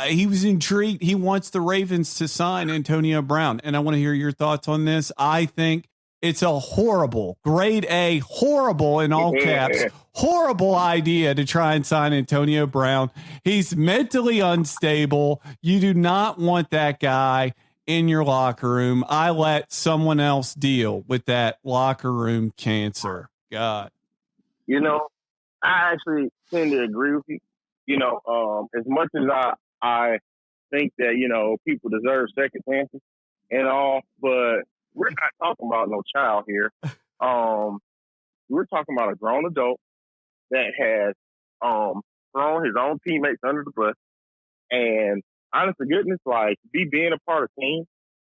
he was intrigued. He wants the Ravens to sign Antonio Brown. And I want to hear your thoughts on this. I think it's a horrible, grade A, horrible in all caps, horrible idea to try and sign Antonio Brown. He's mentally unstable. You do not want that guy in your locker room. I let someone else deal with that locker room cancer. God. You know, I actually tend to agree with you. You know, as much as I think that, you know, people deserve second chances and all, but we're not talking about no child here. We're talking about a grown adult that has thrown his own teammates under the bus. And honest to goodness, like being a part of team,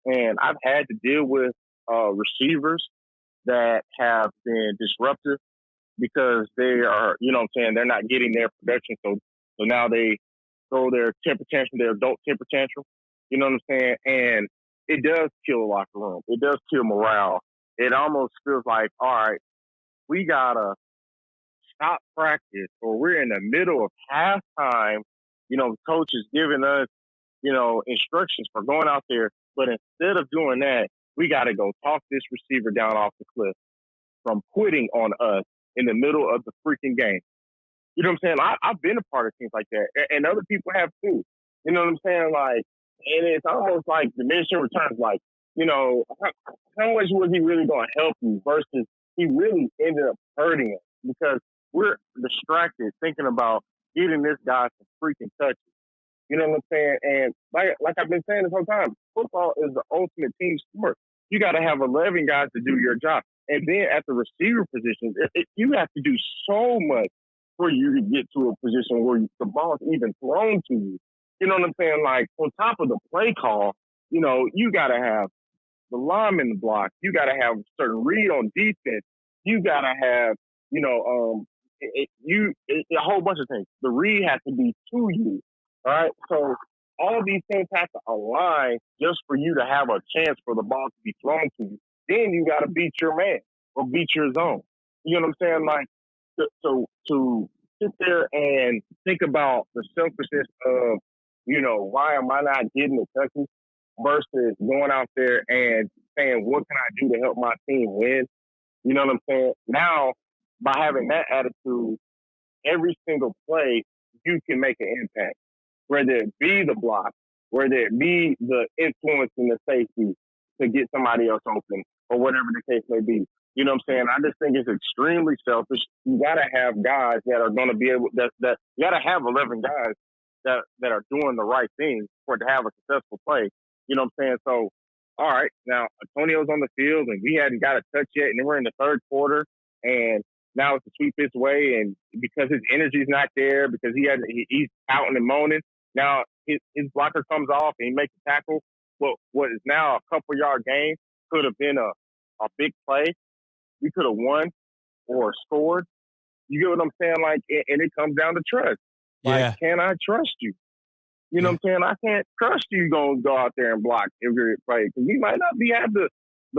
and I've had to deal with receivers that have been disruptive because they are, you know what I'm saying, they're not getting their production. So now they throw their temper tantrum, their adult temper tantrum. You know what I'm saying? And it does kill a locker room. It does kill morale. It almost feels like, all right, we gotta stop practice, or we're in the middle of halftime. You know, the coach is giving us, you know, instructions for going out there, but instead of doing that, we got to go talk this receiver down off the cliff from quitting on us in the middle of the freaking game. You know what I'm saying? I've been a part of things like that, and other people have too. You know what I'm saying? Like, and it's almost like diminishing returns. Like, you know, how much was he really going to help you versus he really ended up hurting us because we're distracted thinking about getting this guy some freaking touches. You know what I'm saying? And like I've been saying this whole time, football is the ultimate team sport. You got to have 11 guys to do your job. And then at the receiver positions, you have to do so much for you to get to a position where the ball is even thrown to you. You know what I'm saying? Like, on top of the play call, you know, you got to have the lineman block. You got to have a certain read on defense. You got to have, you know, a whole bunch of things. The read has to be to you. All right. So all these things have to align just for you to have a chance for the ball to be thrown to you. Then you got to beat your man or beat your zone. You know what I'm saying? Like, to sit there and think about the selfishness of, you know, why am I not getting the touches versus going out there and saying, what can I do to help my team win? You know what I'm saying? Now, by having that attitude, every single play, you can make an impact. Whether it be the block, whether it be the influence in the safety to get somebody else open, or whatever the case may be. You know what I'm saying? I just think it's extremely selfish. You got to have guys that are going to be able – that you got to have 11 guys that are doing the right thing for it to have a successful play. You know what I'm saying? So, all right, now Antonio's on the field, and we hadn't got a touch yet, and then we're in the third quarter, and now it's a sweep this way, and because his energy's not there, because he's out and moaning, now his blocker comes off and he makes a tackle. Well, what is now a couple-yard gain could have been a big play. We could have won or scored. You get what I'm saying? Like, and it comes down to trust. Like, can I trust you? You know what I'm saying? I can't trust you going to go out there and block every play because we might not have the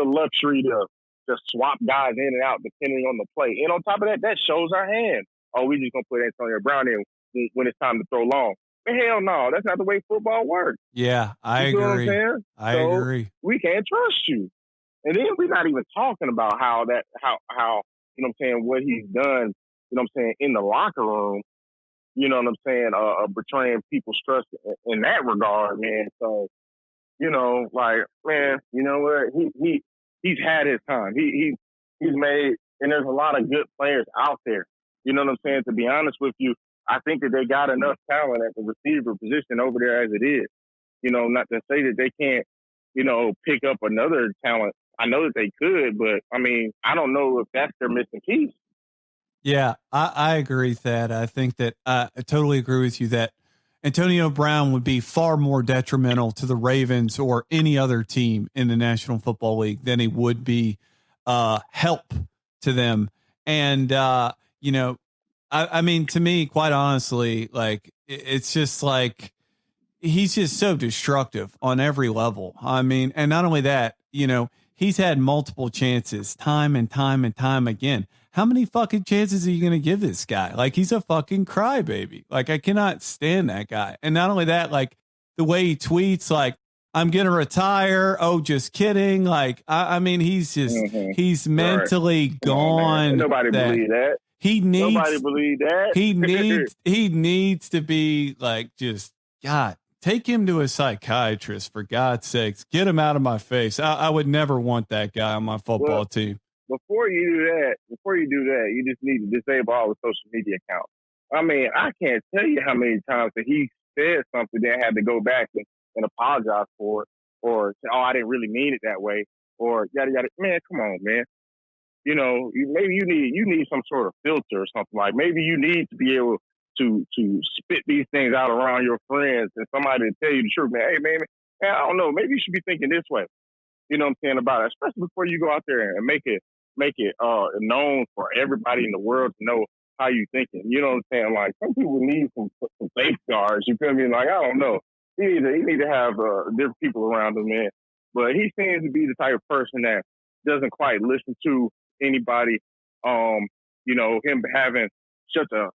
luxury to swap guys in and out depending on the play. And on top of that, that shows our hand. Oh, we just going to put Antonio Brown in when it's time to throw long. But hell no, that's not the way football works. Yeah, I agree. What I'm saying? I agree. We can't trust you. And then we're not even talking about how you know what I'm saying, what he's done, you know what I'm saying, in the locker room, you know what I'm saying, betraying people's trust in that regard, man. So, you know, like, man, you know what, he's had his time. He's made, and there's a lot of good players out there. You know what I'm saying? To be honest with you, I think that they got enough talent at the receiver position over there as it is. You know, not to say that they can't, you know, pick up another talent. I know that they could, but I mean, I don't know if that's their missing piece. Yeah, I agree with that. I think that I totally agree with you that Antonio Brown would be far more detrimental to the Ravens or any other team in the National Football League than he would be help to them. And, you know, I mean, to me, quite honestly, like, it's just like, he's just so destructive on every level. I mean, and not only that, you know, he's had multiple chances time and time and time again. How many fucking chances are you going to give this guy? Like, he's a fucking crybaby. Like, I cannot stand that guy. And not only that, like, the way he tweets, like, I'm going to retire. Oh, just kidding. Like, I mean, he's just, he's mentally gone. Nobody believe that. Nobody believe that. He needs to be like, just, God, take him to a psychiatrist, for God's sakes. Get him out of my face. I would never want that guy on my football team. Before you do that, you just need to disable all the social media accounts. I mean, I can't tell you how many times that he said something that had to go back and apologize for it, or say, oh, I didn't really mean it that way, or yada yada. Man, come on, man. You know, maybe you need some sort of filter or something. Like, maybe you need to be able to spit these things out around your friends and somebody to tell you the truth, man. Hey, man, I don't know. Maybe you should be thinking this way. You know what I'm saying about it, especially before you go out there and make it known for everybody in the world to know how you thinking. You know what I'm saying? Like, some people need some safeguards. You feel me? Like, I don't know. He need to have different people around him, man. But he seems to be the type of person that doesn't quite listen to anybody. You know, him having such a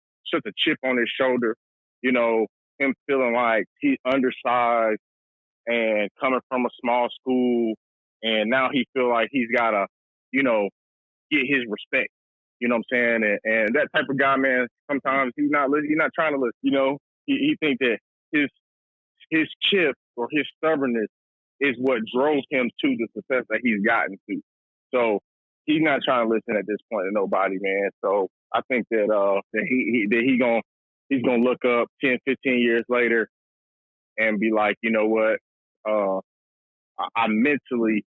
chip on his shoulder. You know, him feeling like he's undersized and coming from a small school, and now he feel like he's gotta, you know, get his respect. You know what I'm saying? And that type of guy, man, sometimes he's not trying to listen. You know, he thinks that his chip or his stubbornness is what drove him to the success that he's gotten to. So he's not trying to listen at this point to nobody, man. So I think that he's gonna look up 10, 15 years later and be like, you know what? I mentally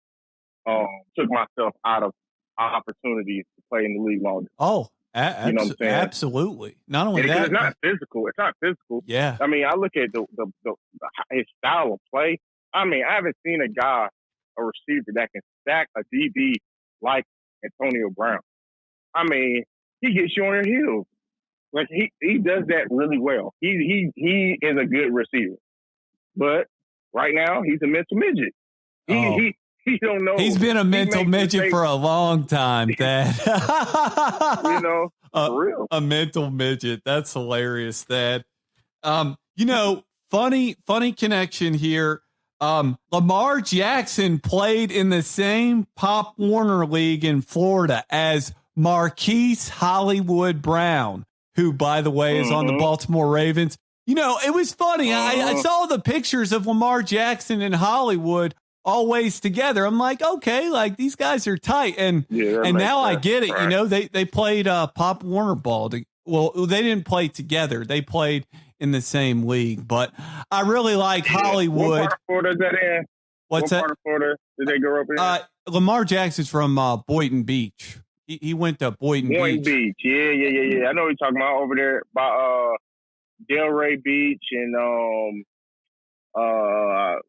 took myself out of opportunities to play in the league longer. Oh, you know what I'm saying? Absolutely. Not only that, it's not physical. It's not physical. Yeah. I mean, I look at his style of play. I mean, I haven't seen a receiver that can stack a DB like Antonio Brown. I mean, he gets you on your heels. Like, he does that really well. He is a good receiver. But right now, he's a mental midget. He don't know. He's been a mental midget for a long time, Thad. You know, for real. A mental midget. That's hilarious, Thad. You know, funny connection here. Lamar Jackson played in the same Pop Warner League in Florida as Marquise Hollywood Brown, who, by the way, is on the Baltimore Ravens. You know, it was funny. I saw the pictures of Lamar Jackson and Hollywood always together. I'm like, okay, like, these guys are tight. And now I get it. Right. You know, they played Pop Warner ball. Well, they didn't play together. They played in the same league. But I really like Hollywood. What part of Florida is that in? What's that? What part of Florida did they grow up in? Lamar Jackson's from Boynton Beach. He went to Boynton Beach. Yeah. I know what you're talking about over there by Delray Beach and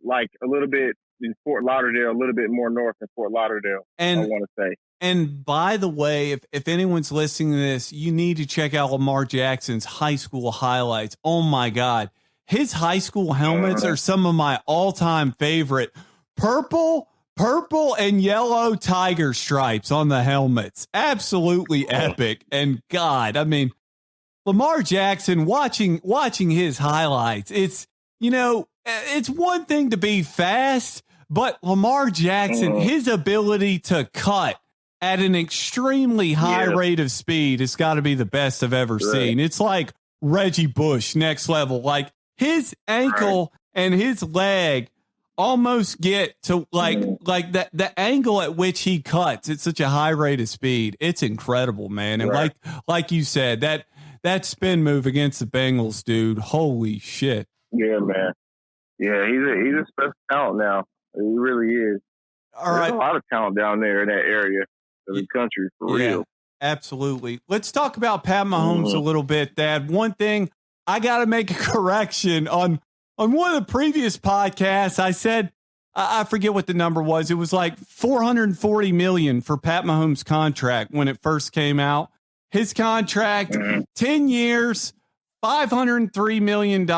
like a little bit in Fort Lauderdale, a little bit more north than Fort Lauderdale, I want to say. And by the way, if anyone's listening to this, you need to check out Lamar Jackson's high school highlights. Oh my God. His high school helmets are some of my all-time favorite. Purple and yellow tiger stripes on the helmets. Absolutely epic. And God, I mean, Lamar Jackson, watching his highlights, it's, you know, it's one thing to be fast, but Lamar Jackson, his ability to cut at an extremely high rate of speed has got to be the best I've ever seen. It's like Reggie Bush next level. Like, his ankle and his leg almost get to like the angle at which he cuts. It's such a high rate of speed. It's incredible, man. And like you said, that spin move against the Bengals, dude, holy shit. Yeah, man. Yeah, he's a special talent now. He really is. There's a lot of talent down there in that area of the country, for real. Absolutely. Let's talk about Pat Mahomes a little bit, Dad. One thing, I got to make a correction on one of the previous podcasts. I said I forget what the number was. It was like $440 million for Pat Mahomes' contract when it first came out. His contract, 10 years, $503 million.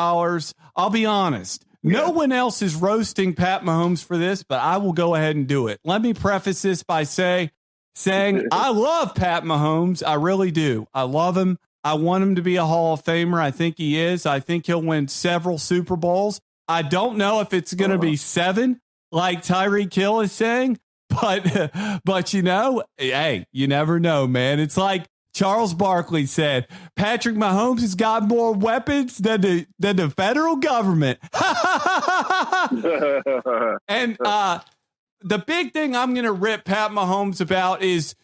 I'll be honest. No one else is roasting Pat Mahomes for this, but I will go ahead and do it. Let me preface this by saying I love Pat Mahomes. I really do. I love him. I want him to be a Hall of Famer. I think he is. I think he'll win several Super Bowls. I don't know if it's going to be 7, like Tyreek Hill is saying, but you know, hey, you never know, man. It's like Charles Barkley said, Patrick Mahomes has got more weapons than the federal government. And the big thing I'm going to rip Pat Mahomes about is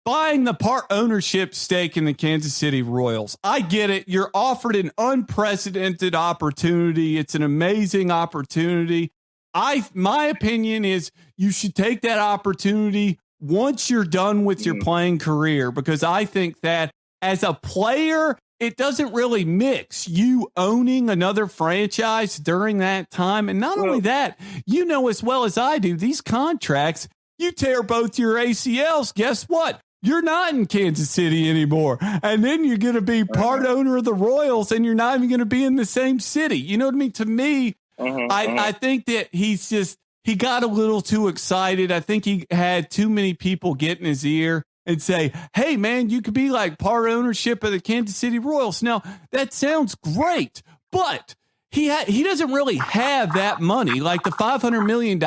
buying the part ownership stake in the Kansas City Royals. I get it. You're offered an unprecedented opportunity. It's an amazing opportunity. My opinion is you should take that opportunity once you're done with your playing career, because I think that as a player, it doesn't really mix you owning another franchise during that time. And not only that, you know as well as I do, these contracts, you tear both your ACLs, guess what? You're not in Kansas City anymore. And then you're going to be part owner of the Royals, and you're not even going to be in the same city. You know what I mean? To me, I think that he got a little too excited. I think he had too many people get in his ear and say, hey, man, you could be like part ownership of the Kansas City Royals. Now, that sounds great, but he doesn't really have that money. Like the $500 million,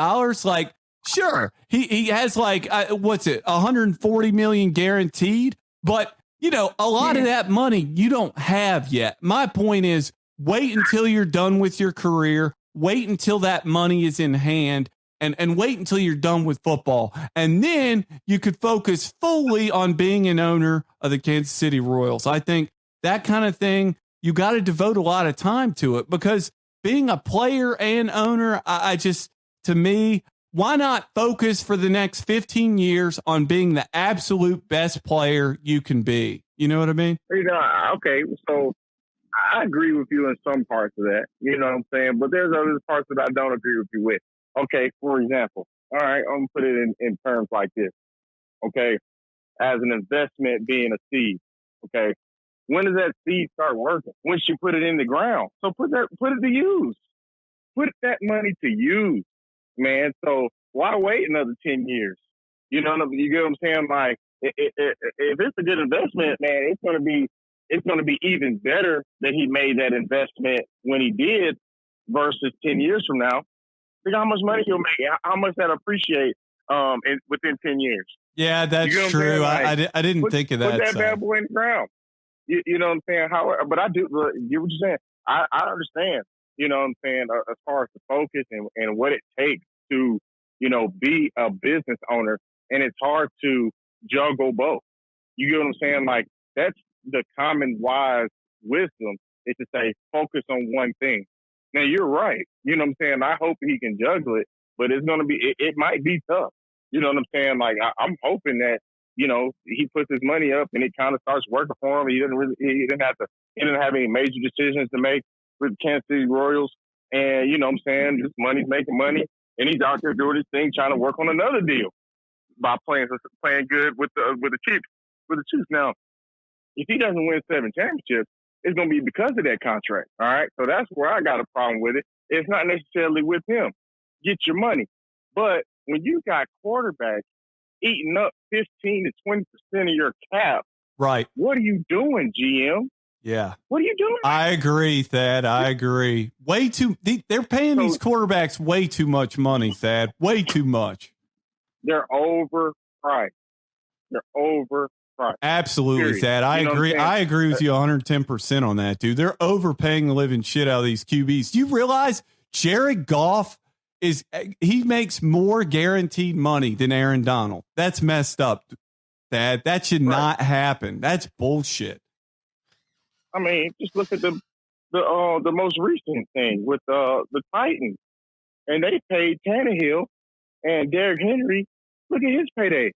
like, sure, he has like, $140 million guaranteed, but, you know, a lot of that money you don't have yet. My point is, wait until you're done with your career. Wait until that money is in hand, and wait until you're done with football. And then you could focus fully on being an owner of the Kansas City Royals. I think that kind of thing, you got to devote a lot of time to it, because being a player and owner, to me, why not focus for the next 15 years on being the absolute best player you can be? You know what I mean? You know, okay, so I agree with you in some parts of that, you know what I'm saying? But there's other parts that I don't agree with you with. Okay, for example, all right, I'm going to put it in terms like this. Okay, as an investment being a seed, okay, when does that seed start working? Once you put it in the ground. So put it to use. Put that money to use, man. So why wait another 10 years? You know, you get what I'm saying? Like, if it's a good investment, man, it's going to be even better that he made that investment when he did versus 10 years from now. Think how much money he'll make, how much that appreciate within 10 years. Yeah, that's true. Like, I didn't think of that. Put that bad boy in the ground. You know what I'm saying? But I do get what you're saying. I understand, you know what I'm saying, as far as the focus and what it takes to, you know, be a business owner. And it's hard to juggle both. You get what I'm saying? Like, that's the common wise wisdom, is to say, focus on one thing. Now, you're right. You know what I'm saying? I hope he can juggle it, but it's going to be, it might be tough. You know what I'm saying? Like, I'm hoping that, you know, he puts his money up and it kind of starts working for him. He didn't have any major decisions to make with the Kansas City Royals. And, you know what I'm saying? Just money's making money. And he's out there doing his thing, trying to work on another deal by playing good with the Chiefs. Now, if he doesn't win 7 championships, it's going to be because of that contract. All right. So that's where I got a problem with it. It's not necessarily with him. Get your money. But when you got quarterbacks eating up 15 to 20% of your cap, right? What are you doing, GM? Yeah. What are you doing? I agree, Thad. I agree. They're paying these quarterbacks way too much money, Thad. Way too much. They're overpriced. Right. Absolutely, Thad. I agree. I agree with you 110% on that, dude. They're overpaying the living shit out of these QBs. Do you realize Jared Goff he makes more guaranteed money than Aaron Donald? That's messed up, Thad. That should not happen. That's bullshit. I mean, just look at the most recent thing with the Titans, and they paid Tannehill and Derrick Henry. Look at his payday.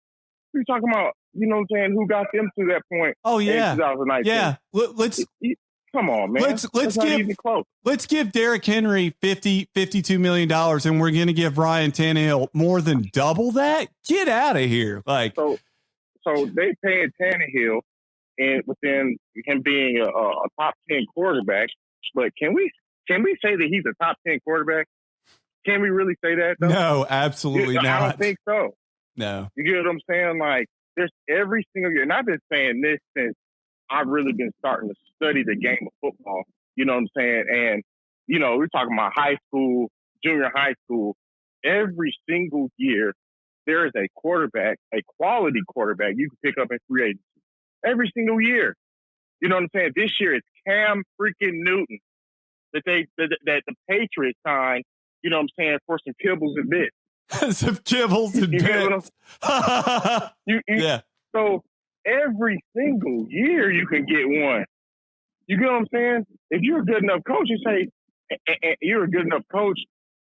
We're talking about, you know what I'm saying, who got them to that point. Oh, yeah. In 2019. Yeah. Let's Come on, man. Let's give Derrick Henry $52 million, and we're going to give Ryan Tannehill more than double that. Get out of here! Like, so they paying Tannehill, and within him being a top 10 quarterback. But can we say that he's a top 10 quarterback? Can we really say that, though? No, absolutely not. I don't think so. No. You get what I'm saying? Like, there's every single year, and I've been saying this since I've really been starting to study the game of football. You know what I'm saying? And, you know, we're talking about high school, junior high school. Every single year, there is a quarterback, a quality quarterback you can pick up in free agency. Every single year. You know what I'm saying? This year, it's Cam freaking Newton that the Patriots signed, you know what I'm saying, for some kibbles and bits. Some kibbles and bits. Yeah. So every single year you can get one. You get what I'm saying? If you're a good enough coach, you say, and you're a good enough coach,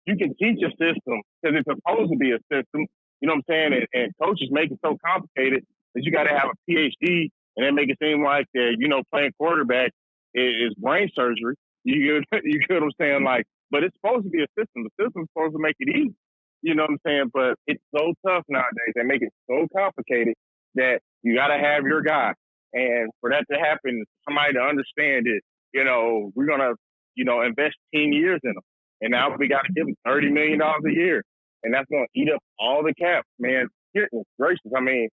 you can teach a system because it's supposed to be a system. You know what I'm saying? And coaches make it so complicated that you got to have a PhD and then make it seem like that, you know, playing quarterback is brain surgery. You get what I'm saying? Like, but it's supposed to be a system. The system's supposed to make it easy. You know what I'm saying? But it's so tough nowadays. They make it so complicated that you got to have your guy. And for that to happen, somebody to understand it, you know, we're going to, you know, invest 10 years in them. And now we got to give them $30 million a year. And that's going to eat up all the cap, man. Goodness gracious. I mean,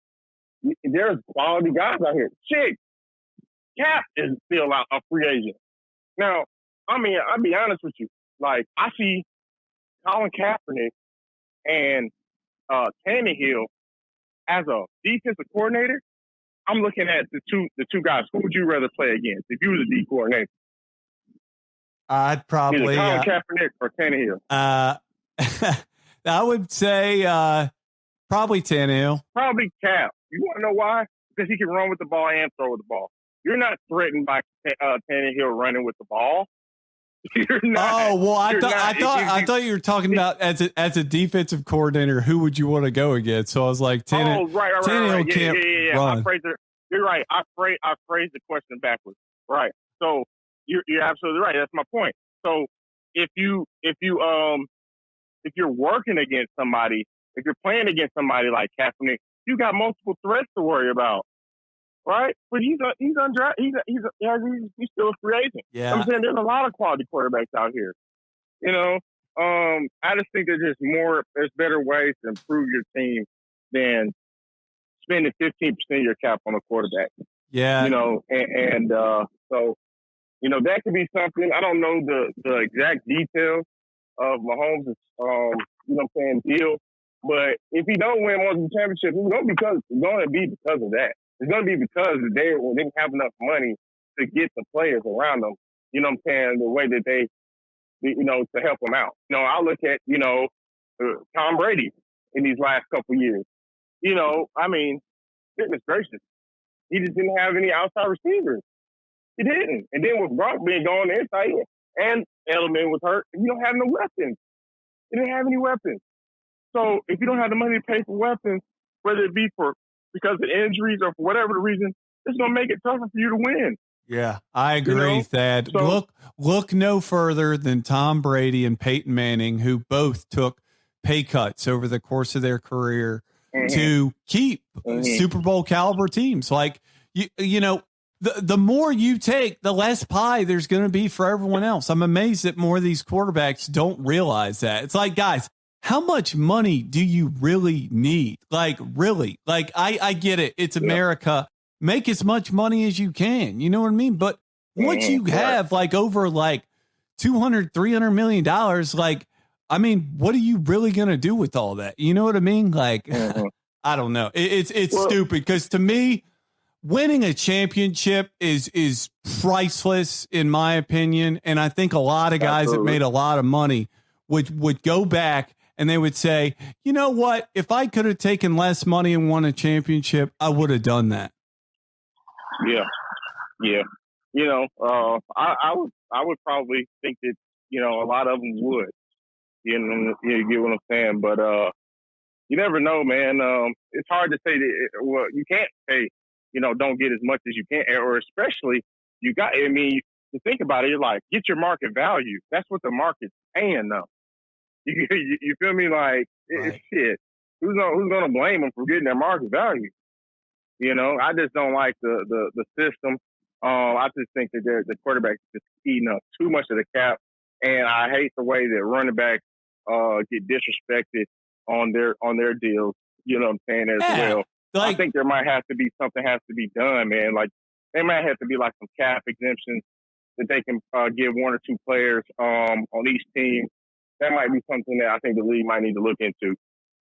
there's quality guys out here. Shit, Cap is still out a free agent. Now, I mean, I'll be honest with you. Like, I see Colin Kaepernick and Tannehill as a defensive coordinator. I'm looking at the two guys. Who would you rather play against if you were the D coordinator? I'd probably Colin Kaepernick or Tannehill. I would say probably Tannehill. Probably Cap. You want to know why? Because he can run with the ball and throw the ball. You're not threatened by Tannehill running with the ball. You're not. Oh well, I thought you were talking about as a defensive coordinator. Who would you want to go against? So I was like, Tannehill right. can't run. You're right. I phrased the question backwards. Right. So you're absolutely right. That's my point. So if you're working against somebody, if you're playing against somebody like Kaepernick, you got multiple threats to worry about. Right, but he's undrafted. He's still a free agent. Yeah, I'm saying there's a lot of quality quarterbacks out here. You know, I just think there's better ways to improve your team than spending 15% of your cap on a quarterback. Yeah, you know, and so you know that could be something. I don't know the exact details of Mahomes' you know what I'm saying, deal, but if he don't win multiple championships, it's going to be because of that. It's going to be because they didn't have enough money to get the players around them, you know what I'm saying, the way that they, you know, to help them out. You know, I look at, you know, Tom Brady in these last couple years. You know, I mean, goodness gracious. He just didn't have any outside receivers. He didn't. And then with Gronk being gone inside and Edelman was hurt, you don't have no weapons. He didn't have any weapons. So if you don't have the money to pay for weapons, whether it be because of injuries or for whatever the reason, it's going to make it tougher for you to win. Yeah, I agree, you know? Thad. So, look no further than Tom Brady and Peyton Manning, who both took pay cuts over the course of their career to keep Super Bowl caliber teams. Like, you know, the more you take, the less pie there's going to be for everyone else. I'm amazed that more of these quarterbacks don't realize that. It's like, guys, how much money do you really need? Like, really? Like, I get it. It's America. Make as much money as you can. You know what I mean? But once you have like over like $200-300 million, like, I mean, what are you really going to do with all that? You know what I mean? Like, I don't know. It's stupid because to me, winning a championship is priceless in my opinion. And I think a lot of guys that made a lot of money would go back and they would say, you know what? If I could have taken less money and won a championship, I would have done that. Yeah. You know, I would probably think that, you know, a lot of them would. You get what I'm saying? But you never know, man. It's hard to say that. Well, you can't say, you know, don't get as much as you can, or especially you got. I mean, to think about it, you're like, get your market value. That's what the market's paying them. You feel me? Like, it's shit. Who's gonna blame them for getting their market value? You know, I just don't like the system. I just think that the quarterback is just eating up too much of the cap, and I hate the way that running backs get disrespected on their deals. You know what I'm saying as well. Like, I think there might have to be something has to be done, man. Like, they might have to be like some cap exemptions that they can give one or two players on each team. That might be something that I think the league might need to look into.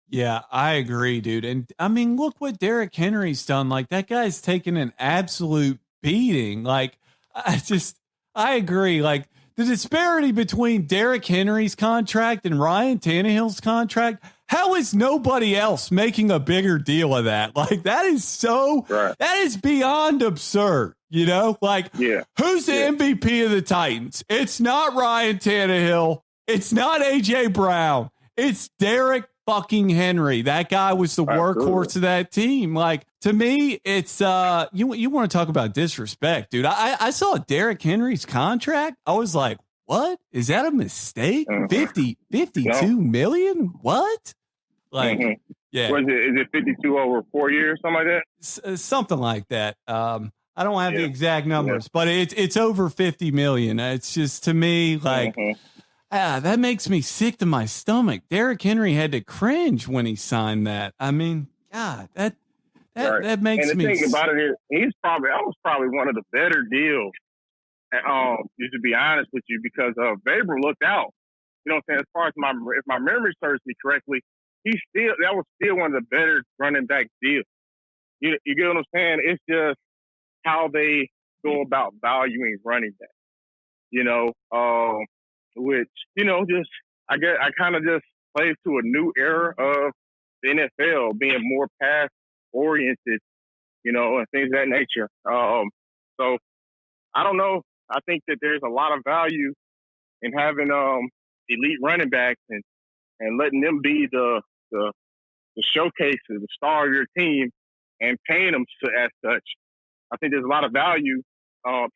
Yeah, I agree, dude. And I mean, look what Derrick Henry's done. Like, that guy's taken an absolute beating. Like, I agree. Like, the disparity between Derrick Henry's contract and Ryan Tannehill's contract, how is nobody else making a bigger deal of that? Like, that is that is beyond absurd. You know, like, who's the MVP of the Titans? It's not Ryan Tannehill. It's not AJ Brown. It's Derrick fucking Henry. That guy was the workhorse of that team. Like, to me, it's you want to talk about disrespect, dude. I saw Derrick Henry's contract. I was like, what? Is that a mistake? 52 million? What? Like, yeah. What is it? Is it 52 over 4 years, something like that? Something like that. I don't have the exact numbers, but it's over 50 million. It's just, to me, like, that makes me sick to my stomach. Derrick Henry had to cringe when he signed that. I mean, God, that makes me. And the thing about it is, that was probably one of the better deals. Just to be honest with you, because Weber looked out. You know what I'm saying? As far as if my memory serves me correctly, that was still one of the better running back deals. You get what I'm saying? It's just how they go about valuing running back. You know, which, you know, just I kind of just plays to a new era of the NFL being more pass oriented, you know, and things of that nature. So I don't know. I think that there's a lot of value in having elite running backs and letting them be the showcase, the star of your team, and paying them as such. I think there's a lot of value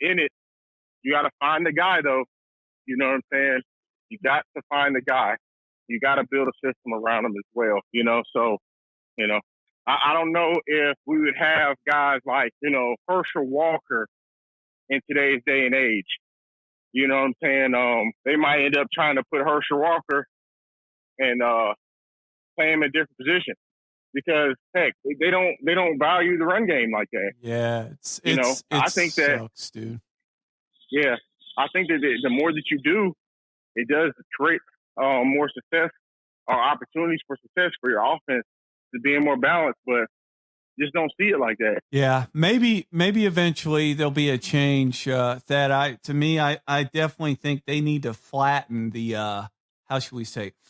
in it. You got to find the guy, though. You know what I'm saying? You got to find the guy. You got to build a system around him as well, you know? So, you know, I don't know if we would have guys like, you know, Herschel Walker in today's day and age. You know what I'm saying? They might end up trying to put Herschel Walker and play him in a different position because, heck, they don't value the run game like that. Yeah, I think that sucks, dude. Yeah, I think that the more that you do, it does create more success or opportunities for success for your offense to being more balanced, but just don't see it like that. Yeah, maybe eventually there'll be a change. That I definitely think they need to flatten the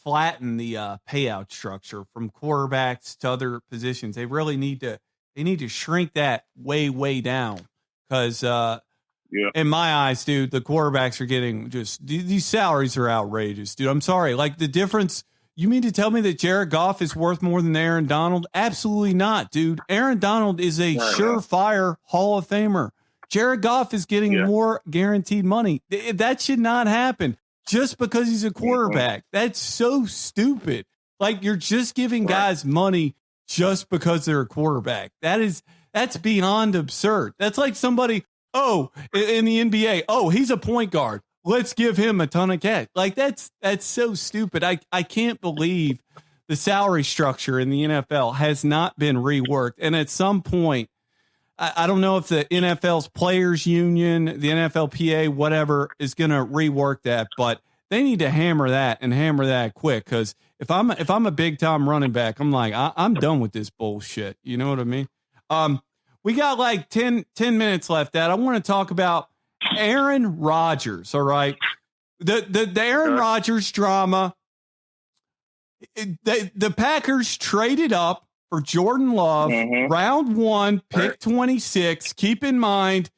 flatten the payout structure from quarterbacks to other positions. They really need to shrink that way down because in my eyes, dude, the quarterbacks are getting these salaries are outrageous, dude. I'm sorry. Like, the difference, you mean to tell me that Jared Goff is worth more than Aaron Donald? Absolutely not, dude. Aaron Donald is a surefire Hall of Famer. Jared Goff is getting more guaranteed money. That should not happen just because he's a quarterback. That's so stupid. Like, you're just giving guys money just because they're a quarterback. That's beyond absurd. That's like somebody, in the NBA, he's a point guard. Let's give him a ton of cash. Like, that's so stupid. I can't believe the salary structure in the NFL has not been reworked. And at some point, I don't know if the NFL's players union, the NFLPA, whatever, is going to rework that, but they need to hammer that quick. Cause if I'm a big time running back, I'm like, I'm done with this bullshit. You know what I mean? We got like 10 minutes left. I want to talk about Aaron Rodgers. All right. The Aaron Rodgers drama. The Packers traded up for Jordan Love, round 1, pick 26. Keep in mind,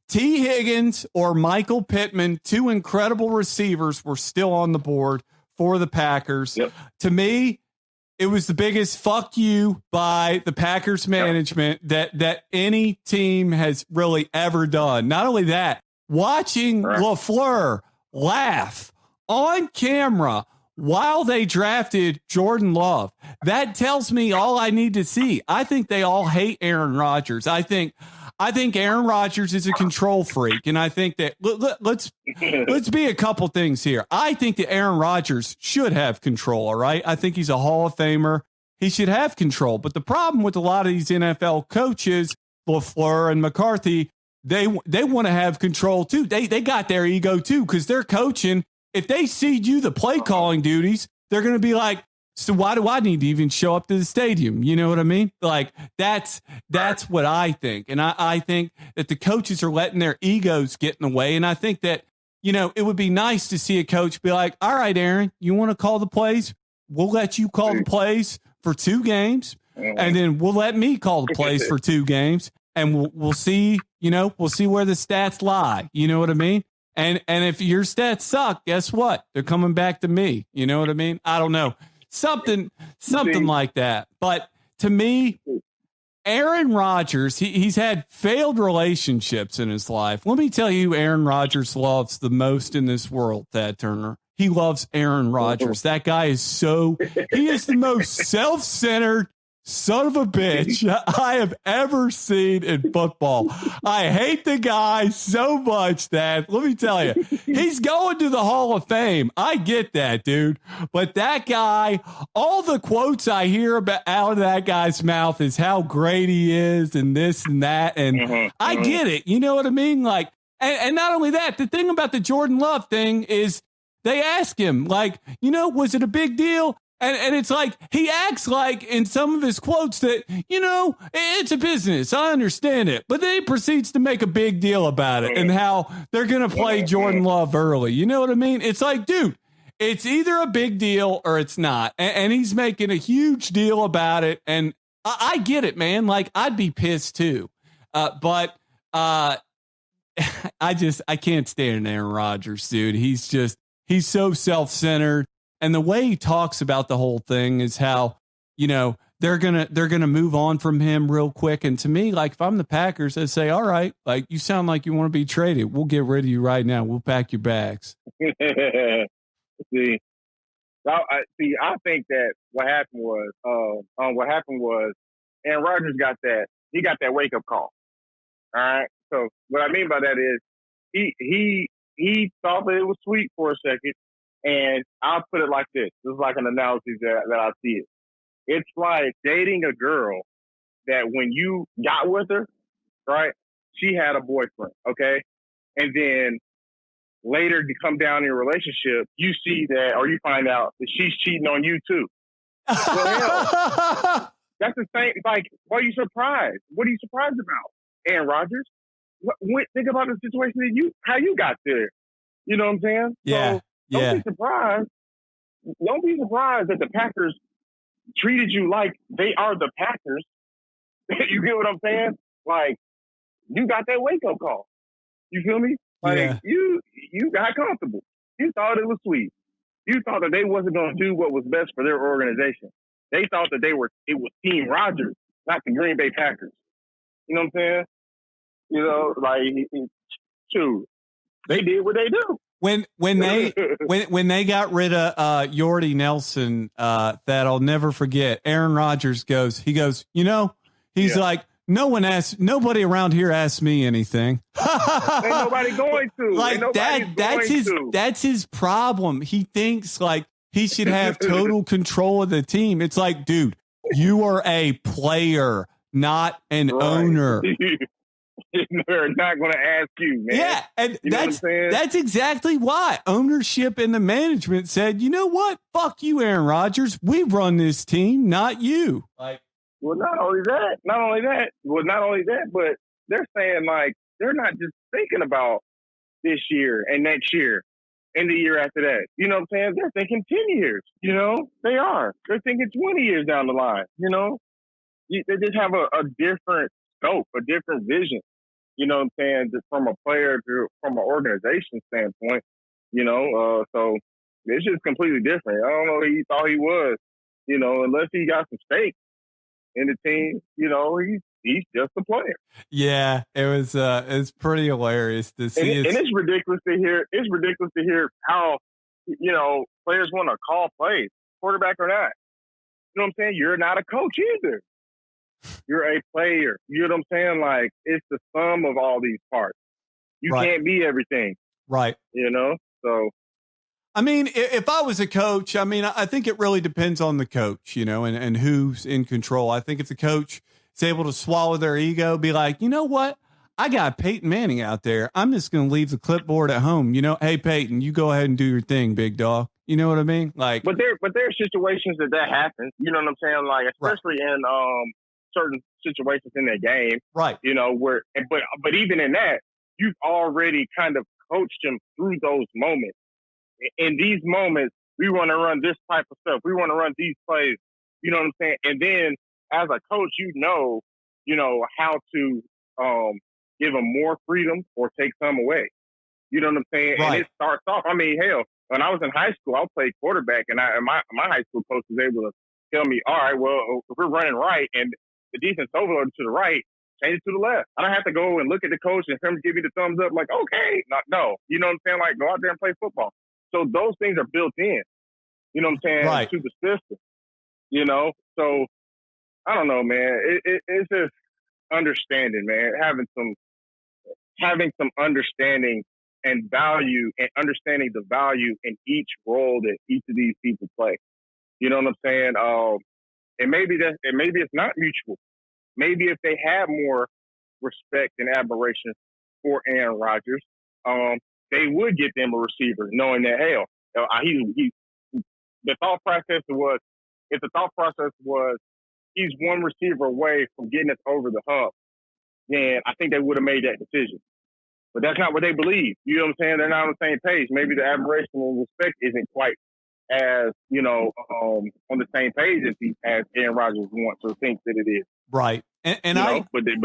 T. Higgins or Michael Pittman, 2 incredible receivers, were still on the board for the Packers. To me, it was the biggest fuck you by the Packers management that any team has really ever done. Not only that, watching LaFleur laugh on camera while they drafted Jordan Love. That tells me all I need to see. I think they all hate Aaron Rodgers. I think Aaron Rodgers is a control freak, and I think that let's be a couple things here. I think that Aaron Rodgers should have control, all right? I think he's a Hall of Famer. He should have control. But the problem with a lot of these NFL coaches, LaFleur and McCarthy, they want to have control too. They got their ego too, because they're coaching. If they cede you the play calling duties, they're going to be like, so why do I need to even show up to the stadium? You know what I mean? Like that's what I think. And I think that the coaches are letting their egos get in the way. And I think that, it would be nice to see a coach be like, all right, Aaron, you want to call the plays? We'll let you call the plays for 2 games. And then we'll let me call the plays for 2 games. And we'll see, we'll see where the stats lie. You know what I mean? And if your stats suck, guess what? They're coming back to me. You know what I mean? I don't know. Something like that. But to me, Aaron Rodgers, he's had failed relationships in his life. Let me tell you, Aaron Rodgers loves the most in this world, Thad Turner. He loves Aaron Rodgers. That guy is he is the most self-centered son of a bitch I have ever seen in football. I hate the guy so much that, let me tell you, he's going to the Hall of Fame. I get that, dude. But that guy, all the quotes I hear about out of that guy's mouth is how great he is and this and that. And I get it. You know what I mean? Like, and not only that, the thing about the Jordan Love thing is they ask him, like, was it a big deal? And it's like he acts like in some of his quotes that, it's a business. I understand it. But then he proceeds to make a big deal about it and how they're going to play Jordan Love early. You know what I mean? It's like, dude, it's either a big deal or it's not. And he's making a huge deal about it. And I get it, man. Like, I'd be pissed too. But I can't stand Aaron Rodgers, dude. He's so self-centered. And the way he talks about the whole thing is how, they're gonna move on from him real quick. And to me, like, if I'm the Packers, I'd say, all right, like, you sound like you want to be traded. We'll get rid of you right now. We'll pack your bags. See, I think that what happened was Aaron Rodgers got that wake up call. All right. So what I mean by that is he thought that it was sweet for a second. And I'll put it like this. This is like an analogy that I see it. It's like dating a girl that when you got with her, right, she had a boyfriend, okay? And then later you come down in a relationship, you see that, or you find out that she's cheating on you too. Well, hell, that's the same. Like, why are you surprised? What are you surprised about, Aaron Rodgers? Think about the situation that how you got there. You know what I'm saying? Yeah. So, Don't be surprised. Don't be surprised that the Packers treated you like they are the Packers. You get what I'm saying? Like, you got that wake-up call. You feel me? Like, you got comfortable. You thought it was sweet. You thought that they wasn't going to do what was best for their organization. They thought that it was Team Rodgers, not the Green Bay Packers. You know what I'm saying? Shoot, they did what they do. When they got rid of Yordy Nelson, that I'll never forget. Aaron Rodgers goes, like, nobody around here asked me anything. Ain't nobody going to. Like that's his problem. He thinks like he should have total control of the team. It's like, dude, you are a player, not an owner. They're not going to ask you, man. Yeah, and that's exactly why ownership and the management said, you know what? Fuck you, Aaron Rodgers. We run this team, not you. Like, not only that, but they're saying, like, they're not just thinking about this year and next year and the year after that. You know what I'm saying? They're thinking 10 years. You know, they are. They're thinking 20 years down the line. You know, they just have a different scope, a different vision. You know what I'm saying? Just from a player from an organization standpoint, so it's just completely different. I don't know who he thought he was, unless he got some stake in the team, he's just a player. Yeah, it's pretty hilarious to see. And it's ridiculous to hear. It's ridiculous to hear how, players want to call plays, quarterback or not. You know what I'm saying? You're not a coach either. You're a player. You know what I'm saying? Like, it's the sum of all these parts. You can't be everything. Right. So. I mean, if I was a coach, I think it really depends on the coach, and who's in control. I think if the coach is able to swallow their ego, be like, you know what? I got Peyton Manning out there. I'm just going to leave the clipboard at home. Hey, Peyton, you go ahead and do your thing, big dog. You know what I mean? Like, but there are situations that happens. You know what I'm saying? Like, especially in certain situations in the game, right? Where, but even in that, you've already kind of coached them through those moments. In these moments, we want to run this type of stuff. We want to run these plays. You know what I'm saying? And then as a coach, how to give them more freedom or take some away. You know what I'm saying? Right. And it starts off. Hell, when I was in high school, I played quarterback, and my high school coach was able to tell me, all right, well, if we're running right and the defense overloaded to the right, change it to the left. I don't have to go and look at the coach and him give me the thumbs up like, okay. No. You know what I'm saying? Like, go out there and play football. So those things are built in, you know what I'm saying, right. to the system, So I don't know, man. It's just understanding, man, having some understanding and value and understanding the value in each role that each of these people play. You know what I'm saying? And maybe it's not mutual. Maybe if they had more respect and admiration for Aaron Rodgers, they would get them a receiver, knowing that, hell, the thought process was, if the thought process was he's one receiver away from getting us over the hump, then I think they would have made that decision. But that's not what they believe. You know what I'm saying? They're not on the same page. Maybe the admiration and respect isn't quite as, on the same page as Aaron Rodgers wants or thinks that it is. Right. But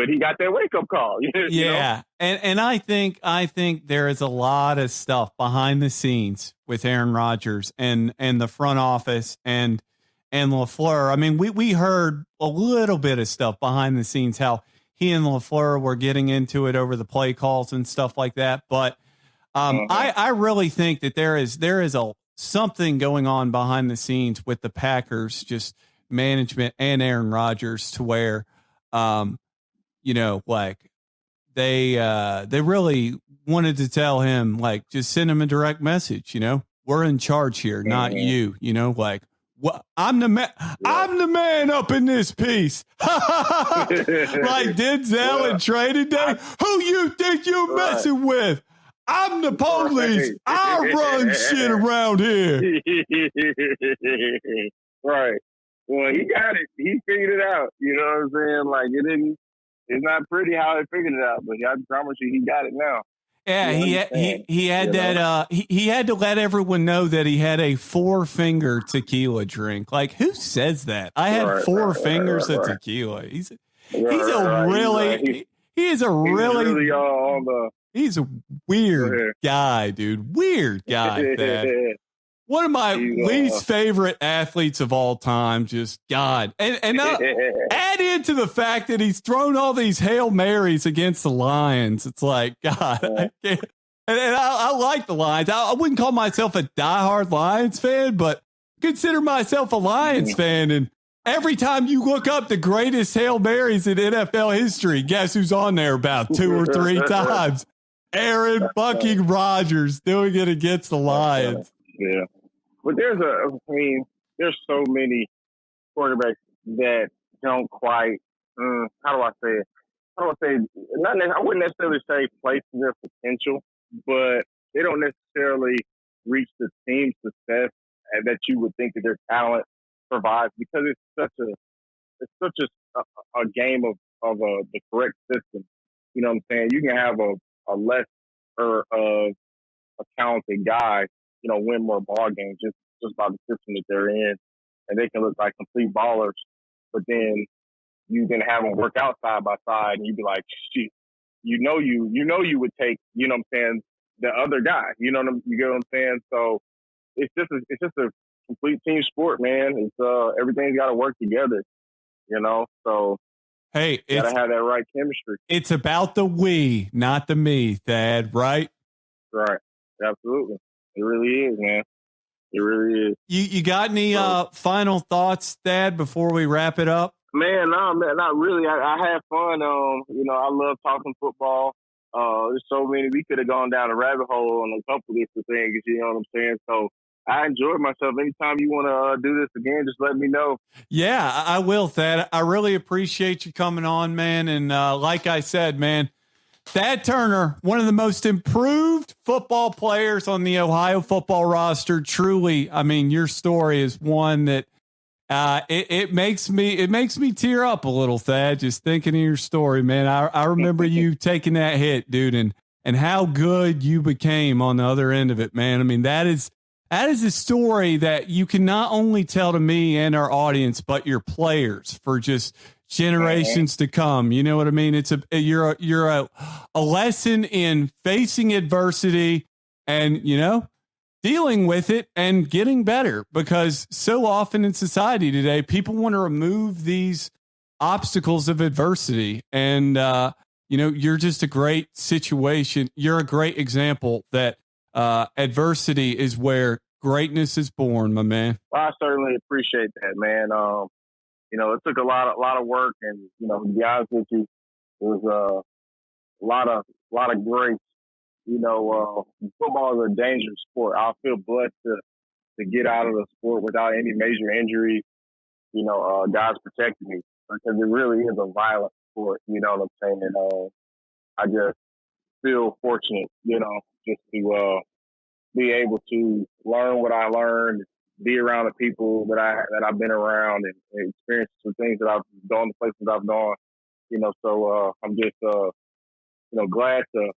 he got that wake up call. Yeah. And I think there is a lot of stuff behind the scenes with Aaron Rodgers and the front office and LaFleur. We heard a little bit of stuff behind the scenes, how he and LaFleur were getting into it over the play calls and stuff like that. But I really think that there is something going on behind the scenes with the Packers, just management and Aaron Rodgers, to where, like they really wanted to tell him, like, just send him a direct message. We're in charge here, not you. Like, what? I'm the man up in this piece. Like Denzel in Trading Day. Who you think you're messing with? I'm the police. I run shit around here. Right. Well, he got it. He figured it out. You know what I'm saying? Like, it's not pretty how he figured it out, but I promise you, he got it now. Yeah, he had that. He had to let everyone know that he had a 4-finger tequila drink. Like, who says that? I had 4 fingers of tequila. He's a weird guy, dude. Weird guy. That. One of my least favorite athletes of all time. Just God. And add into the fact that he's thrown all these Hail Marys against the Lions. It's like, God, I can't. And I like the Lions. I wouldn't call myself a diehard Lions fan, but consider myself a Lions fan. And every time you look up the greatest Hail Marys in NFL history, guess who's on there about 2 or 3 times? Aaron fucking Rodgers doing it against the Lions. Yeah. But there's so many quarterbacks that don't quite, how do I say it? I wouldn't necessarily say place to their potential, but they don't necessarily reach the team success that you would think that their talent provides, because it's such a game of the correct system. You know what I'm saying? You can have a lesser of a talented guy, win more ball games just by the system that they're in, and they can look like complete ballers. But then you can have them work out side by side, and you'd be like, shit, you would take, you know what I'm saying, the other guy. You get what I'm saying? So it's just a complete team sport, man. It's everything's got to work together. So Hey, gotta have that right chemistry. It's about the we, not the me, Thad, right? Right. Absolutely. It really is, man. It really is. You got any final thoughts, Thad, before we wrap it up? Man, no, man, not really. I had fun. I love talking football. There's so many. We could have gone down a rabbit hole on a couple different things. You know what I'm saying? So I enjoyed myself. Anytime you want to do this again, just let me know. Yeah, I will, Thad. I really appreciate you coming on, man. And like I said, man, Thad Turner, one of the most improved football players on the Ohio football roster. Truly, I mean, your story is one that it makes me tear up a little, Thad, just thinking of your story, man. I remember you taking that hit, dude, and how good you became on the other end of it, man. I mean, that is a story that you can not only tell to me and our audience, but your players for just generations to come. You know what I mean? You're a lesson in facing adversity and, dealing with it and getting better, because so often in society today, people want to remove these obstacles of adversity. And, you're just a great situation. You're a great example that adversity is where greatness is born, my man. Well, I certainly appreciate that, man. It took a lot of work, and, to be honest with you, it was a lot of grace. Football is a dangerous sport. I feel blessed to get out of the sport without any major injuries. God's protecting me, because it really is a violent sport. You know what I'm saying? I just feel fortunate, just to be able to learn what I learned, be around the people that I've been around, and experience the things that I've gone, the places I've gone. So I'm just glad to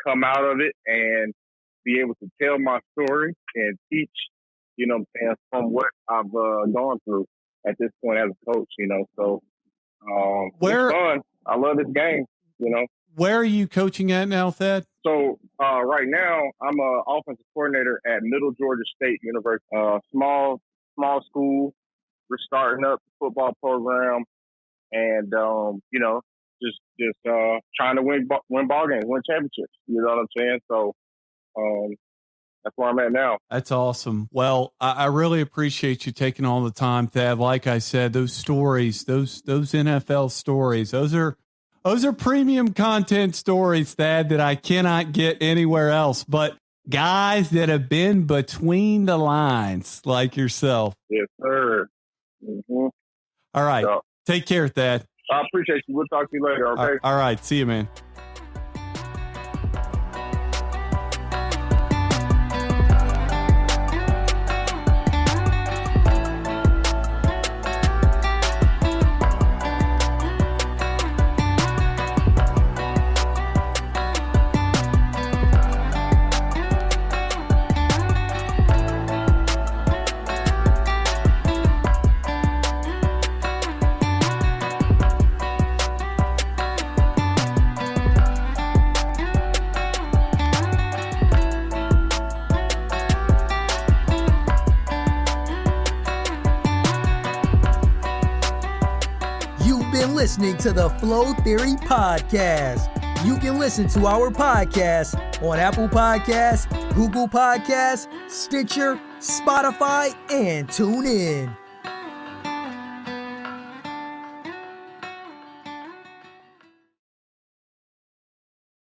come out of it and be able to tell my story and teach, from what I've gone through at this point as a coach, So it's fun. I love this game, Where are you coaching at now, Thad? So right now I'm an offensive coordinator at Middle Georgia State University, small school. We're starting up the football program, and just trying to win ball games, win championships. You know what I'm saying? So that's where I'm at now. That's awesome. Well, I really appreciate you taking all the time, Thad. Like I said, those stories, those NFL stories, those are premium content stories, Thad, that I cannot get anywhere else. But guys that have been between the lines, like yourself. Yes, sir. Mm-hmm. All right. So, take care, Thad. I appreciate you. We'll talk to you later, okay? All right. See you, man. Listening to the Flow Theory Podcast. You can listen to our podcast on Apple Podcasts, Google Podcasts, Stitcher, Spotify, and TuneIn.